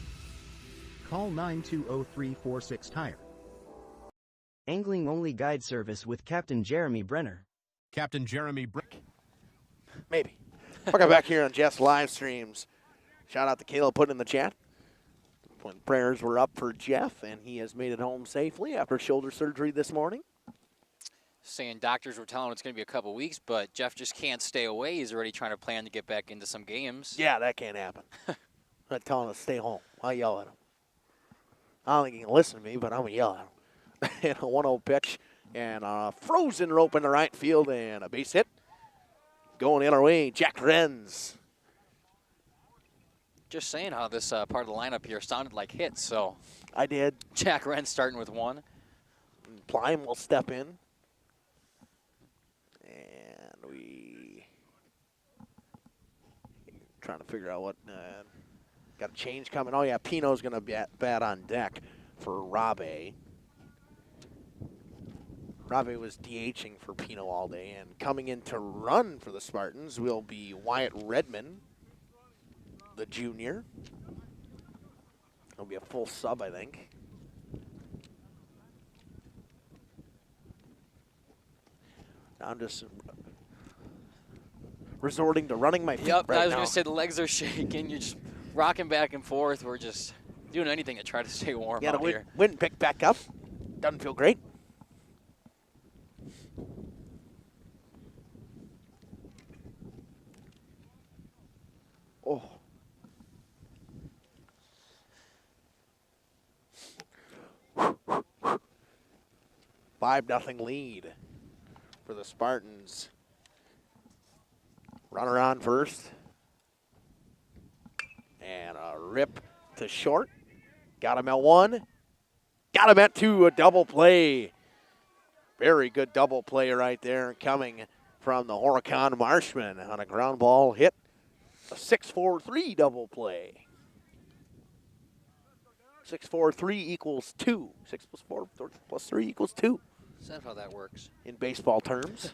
Call 920-346-TIRE. Angling-only guide service with Captain Jeremy Brenner. Captain Jeremy Brenner. Maybe. Welcome back here on Jeff's live streams. Shout out to Caleb putting in the chat. When prayers were up for Jeff, and he has made it home safely after shoulder surgery this morning. Saying doctors were telling him it's going to be a couple weeks, but Jeff just can't stay away. He's already trying to plan to get back into some games. Yeah, that can't happen. I'm not telling him to stay home. I'll yell at him. I don't think he can listen to me, but I'm going to yell at him. And a 1-0 pitch, and a frozen rope in the right field, and a base hit. Going the other way, Jack Renz. Just saying how this part of the lineup here sounded like hits, so. I did. Jack Wren starting with one. Plime will step in. And we trying to figure out what, got a change coming. Oh yeah, Pino's going to bat on deck for Rabe. Rabe was DHing for Pino all day, and coming in to run for the Spartans will be Wyatt Redmond, the junior. He'll be a full sub, I think. I'm just resorting to running my feet right now. I was going to say the legs are shaking. You're just rocking back and forth. We're just doing anything to try to stay warm out here. Wind picked back up. Doesn't feel great. Oh. Five 0 lead for the Spartans. Runner on first. And a rip to short. Got him at 1. Got him at 2, a double play. Very good double play right there coming from the Horicon Marshmen on a ground ball hit. A 6-4-3 double play. 6-4-3 equals 2. 6 plus 4 plus 3 equals 2. Is that how that works? In baseball terms.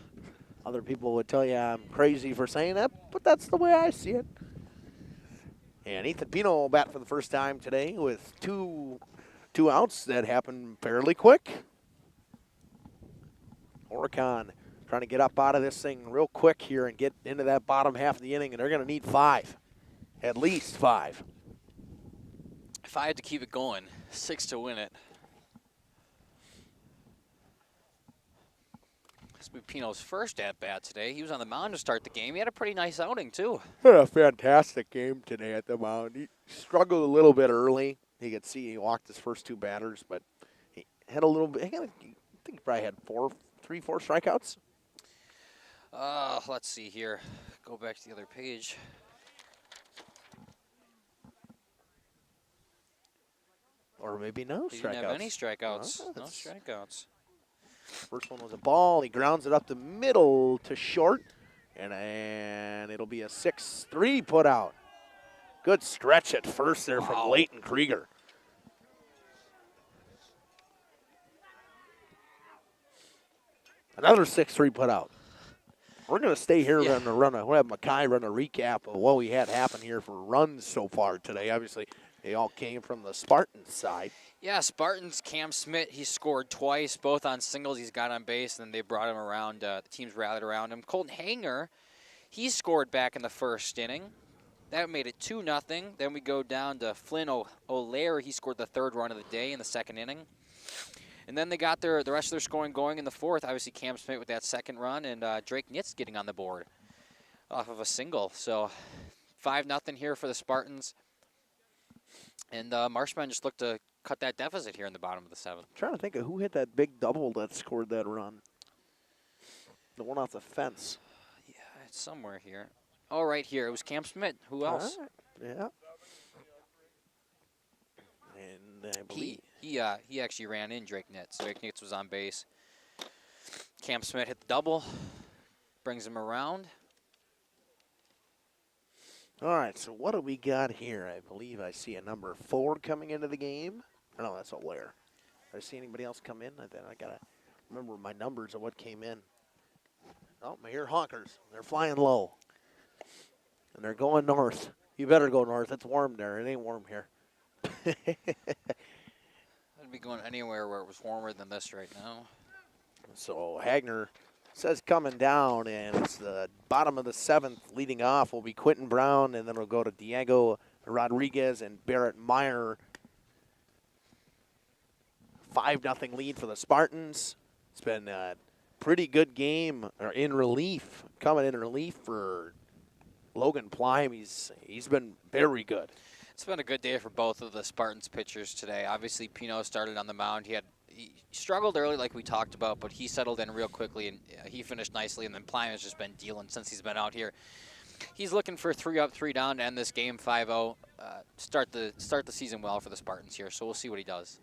Other people would tell you I'm crazy for saying that, but that's the way I see it. And Ethan Pino will bat for the first time today with two outs that happened fairly quick. Horicon trying to get up out of this thing real quick here and get into that bottom half of the inning, and they're going to need 5. At least 5. If I had to keep it going, 6 to win it. This will be Pino's first at-bat today. He was on the mound to start the game. He had a pretty nice outing, too. Had a fantastic game today at the mound. He struggled a little bit early. You could see he walked his first 2 batters, but he had a little bit. I think he probably had 4 strikeouts. Let's see here. Go back to the other page. Or maybe no strikeouts. He didn't have any strikeouts. Oh, no strikeouts. First one was a ball. He grounds it up the middle to short. And it'll be a 6-3 put out. Good stretch at first there from Leighton Krieger. Another 6-3 put out. We're going to stay here and we'll have Mackay run a recap of what we had happen here for runs so far today. Obviously, they all came from the Spartans side. Yeah, Spartans, Cam Smith, he scored twice, both on singles. He's got on base, and then they brought him around. The teams rallied around him. Colton Hanger, he scored back in the first inning. That made it 2-0. Then we go down to Flynn O'Leary. He scored the 3rd run of the day in the 2nd inning. And then they got the rest of their scoring going in the 4th. Obviously, Cam Smith with that 2nd run, and Drake Nitz getting on the board off of a single. So 5-0 here for the Spartans. And Marshmen just looked to cut that deficit here in the bottom of the 7th. Trying to think of who hit that big double that scored that run. The one off the fence. Yeah, it's somewhere here. Oh, right here. It was Cam Smith. Who else? Yeah. And I believe he actually ran in Drake Nitz. Drake Nitz was on base. Cam Smith hit the double. Brings him around. All right, so what do we got here? I believe I see a number 4 coming into the game. Oh, no, that's O'Leary. Did I see anybody else come in? I got to remember my numbers of what came in. Oh, I hear honkers. They're flying low. And they're going north. You better go north. It's warm there. It ain't warm here. I'd be going anywhere where it was warmer than this right now. So Hagner says coming down, and it's the bottom of the 7th. Leading off will be Quentin Brown, and then we'll go to Diego Rodriguez and Barrett Meyer 5-0 lead for the Spartans. It's been a pretty good game coming in relief for Logan Plime. He's been very good. It's been a good day for both of the Spartans pitchers today. Obviously, Pino started on the mound. He struggled early like we talked about, but he settled in real quickly, and he finished nicely. And then Plime has just been dealing since he's been out here. He's looking for 3 up, 3 down to end this game 5-0. Start the season well for the Spartans here, so we'll see what he does.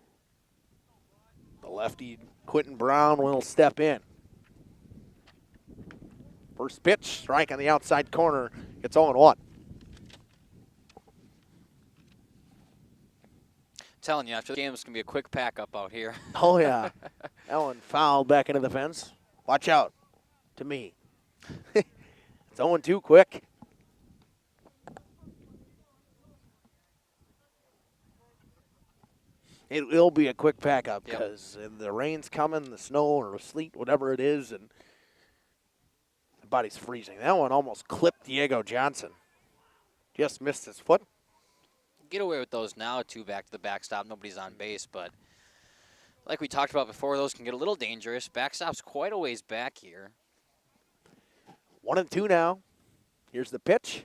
The lefty, Quentin Brown, will step in. First pitch, strike on the outside corner. It's 0-1. Telling you, after the game, it's going to be a quick pack-up out here. Oh, yeah. That one fouled back into the fence. Watch out. To me. It's 0-2 quick. It will be a quick pack-up because the rain's coming, the snow or sleet, whatever it is, and the body's freezing. That one almost clipped Diego Johnson. Just missed his foot. Get away with those now, 2 back to the backstop. Nobody's on base, but like we talked about before, those can get a little dangerous. Backstop's quite a ways back here. 1-2 now. Here's the pitch.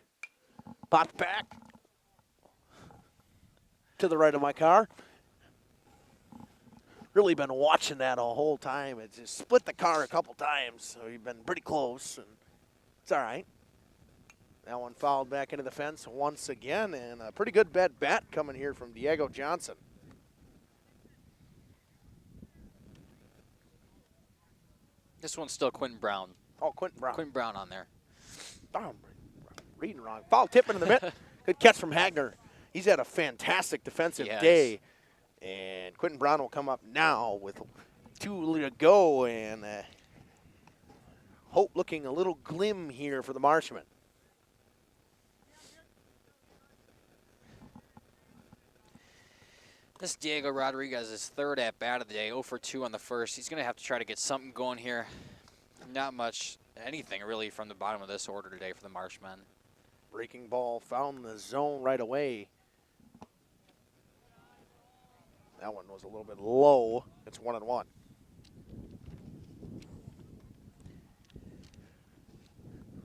Popped back to the right of my car. Really been watching that the whole time. It's just split the car a couple times, so we've been pretty close, and it's all right. That one fouled back into the fence once again, and a pretty good bat coming here from Diego Johnson. This one's still Quentin Brown. Oh, Quentin Brown. Quentin Brown on there. Oh, I'm reading wrong. Foul tip into the mitt. Good catch from Hagner. He's had a fantastic defensive day. And Quentin Brown will come up now with 2 to go, and hope looking a little glim here for the Marshmen. This Diego Rodriguez is 3rd at bat of the day, 0 for 2 on the first. He's going to have to try to get something going here. Not much, anything really from the bottom of this order today for the Marshmen. Breaking ball found the zone right away. That one was a little bit low. It's 1-1.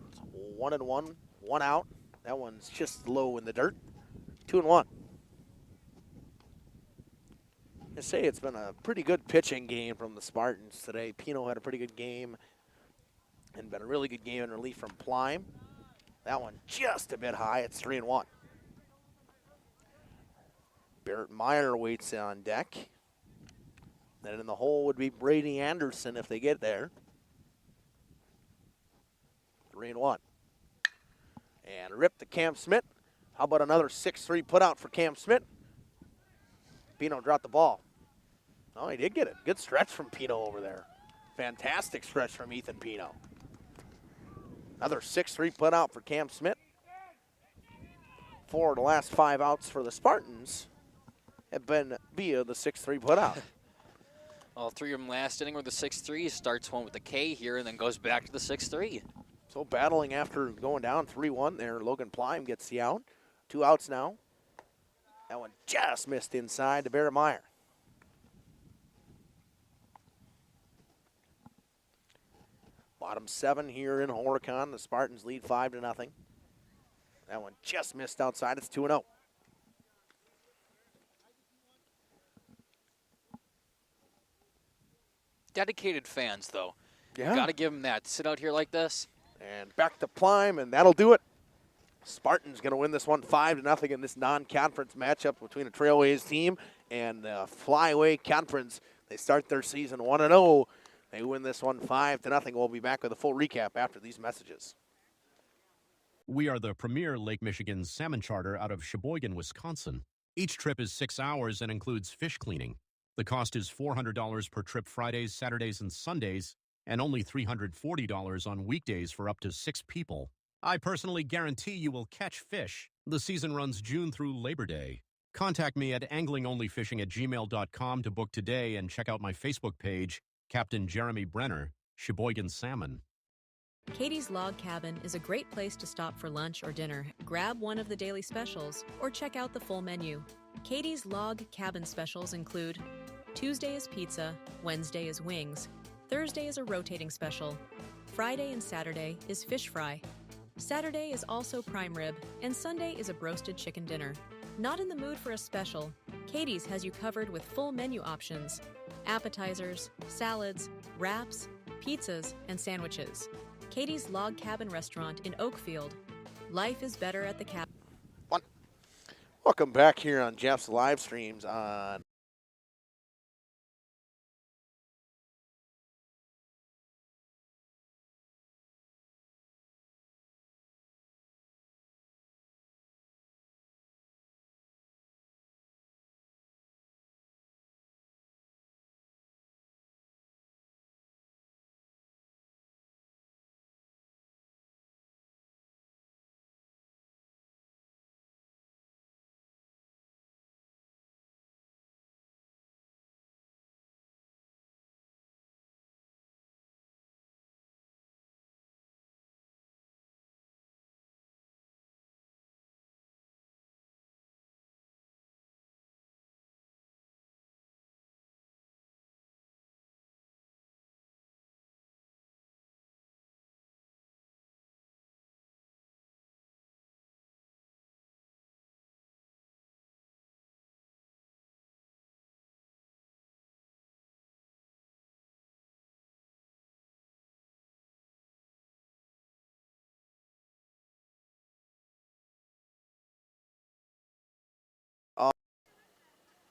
It's 1-1, 1 out. That one's just low in the dirt. 2-1. I say it's been a pretty good pitching game from the Spartans today. Pino had a pretty good game and been a really good game in relief from Plime. That one just a bit high. It's 3-1. Barrett Meyer waits on deck. Then in the hole would be Brady Anderson if they get there. 3-1. And rip to Cam Smith. How about another 6-3 put out for Cam Smith? Pino dropped the ball. Oh, he did get it. Good stretch from Pino over there. Fantastic stretch from Ethan Pino. Another 6-3 put out for Cam Smith. 4 of the last 5 outs for the Spartans have been via the 6-3 put out. All 3 of them last inning were the 6-3. Starts one with the K here and then goes back to the 6-3. So battling after going down 3-1 there. Logan Plime gets the out. 2 outs now. That one just missed inside to Barrett Meyer. Bottom 7 here in Horicon. The Spartans lead 5-0. That one just missed outside. It's 2-0. Dedicated fans, though. Yeah. Got to give them that. Sit out here like this. And back to Plime, and that'll do it. Spartans going to win this one 5-0 in this non-conference matchup between a Trailways team and the Flyway Conference. They start their season 1-0. They win this one 5-0. We'll be back with a full recap after these messages. We are the premier Lake Michigan salmon charter out of Sheboygan, Wisconsin. Each trip is 6 hours and includes fish cleaning. The cost is $400 per trip Fridays, Saturdays, and Sundays, and only $340 on weekdays for up to 6 people. I personally guarantee you will catch fish. The season runs June through Labor Day. Contact me at anglingonlyfishing@gmail.com to book today and check out my Facebook page, Captain Jeremy Brenner, Sheboygan Salmon. Katie's Log Cabin is a great place to stop for lunch or dinner, grab one of the daily specials, or check out the full menu. Katie's Log Cabin specials include Tuesday is pizza, Wednesday is wings, Thursday is a rotating special, Friday and Saturday is fish fry. Saturday is also prime rib, and Sunday is a broasted chicken dinner. Not in the mood for a special? Katie's has you covered with full menu options, appetizers, salads, wraps, pizzas, and sandwiches. Katie's Log Cabin Restaurant in Oakfield. Life is better at the cabin. Welcome back here on Jeff's live streams on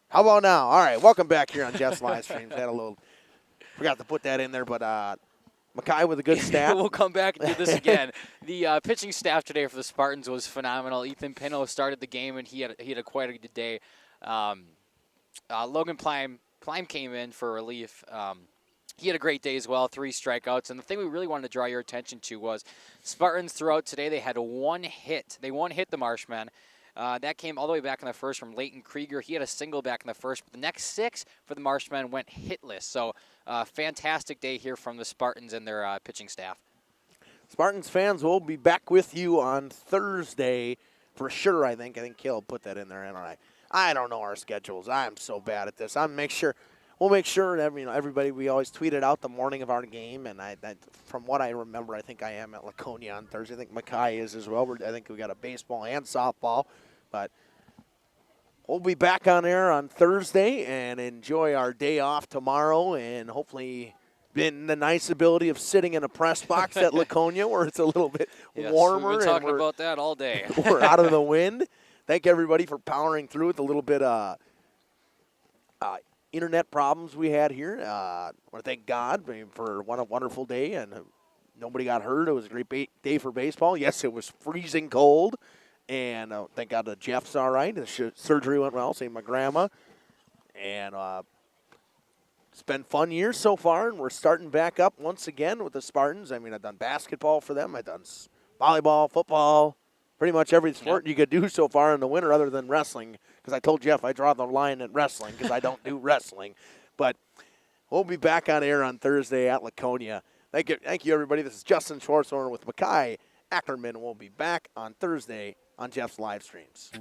how about now? All right, welcome back here on Jeff's live streams. Forgot to put that in there, but Mackay with a good stat. We'll come back and do this again. The pitching staff today for the Spartans was phenomenal. Ethan Pino started the game, and he had quite a good day. Logan Plime came in for relief. He had a great day as well, 3 strikeouts. And the thing we really wanted to draw your attention to was Spartans throughout today, they had 1 hit. They one-hit the Marshmen. That came all the way back in the first from Leighton Krieger. He had a single back in the first. But the next 6 for the Marshmen went hitless. So fantastic day here from the Spartans and their pitching staff. Spartans fans will be back with you on Thursday for sure, I think. I think Kale put that in there. And I don't know our schedules. I am so bad at this. We'll make sure that everybody, we always tweet it out the morning of our game. And I from what I remember, I think I am at Laconia on Thursday. I think Mackay is as well. I think we got a baseball and softball. But we'll be back on air on Thursday and enjoy our day off tomorrow, and hopefully in the nice ability of sitting in a press box at Laconia where it's a little bit warmer. We've been talking about that all day. We're out of the wind. Thank everybody for powering through with a little bit internet problems we had here. I want to thank God for a wonderful day, and nobody got hurt. It was a great day for baseball. Yes, it was freezing cold. And thank God that Jeff's all right. The surgery went well, same my grandma. And it's been fun years so far, and we're starting back up once again with the Spartans. I mean, I've done basketball for them. I've done volleyball, football, pretty much every sport you could do so far in the winter other than wrestling. Because I told Jeff I draw the line at wrestling because I don't do wrestling. But we'll be back on air on Thursday at Laconia. Thank you, everybody. This is Justin Schwartzhorn with Mackay Ackerman. We'll be back on Thursday on Jeff's live streams.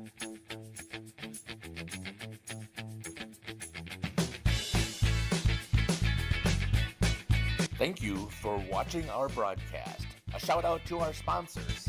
Thank you for watching our broadcast. A shout out to our sponsors.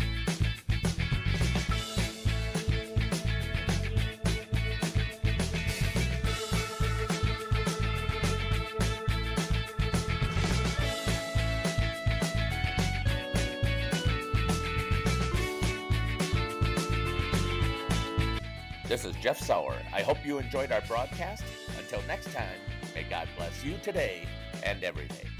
This is Jeff Sauer. I hope you enjoyed our broadcast. Until next time, may God bless you today and every day.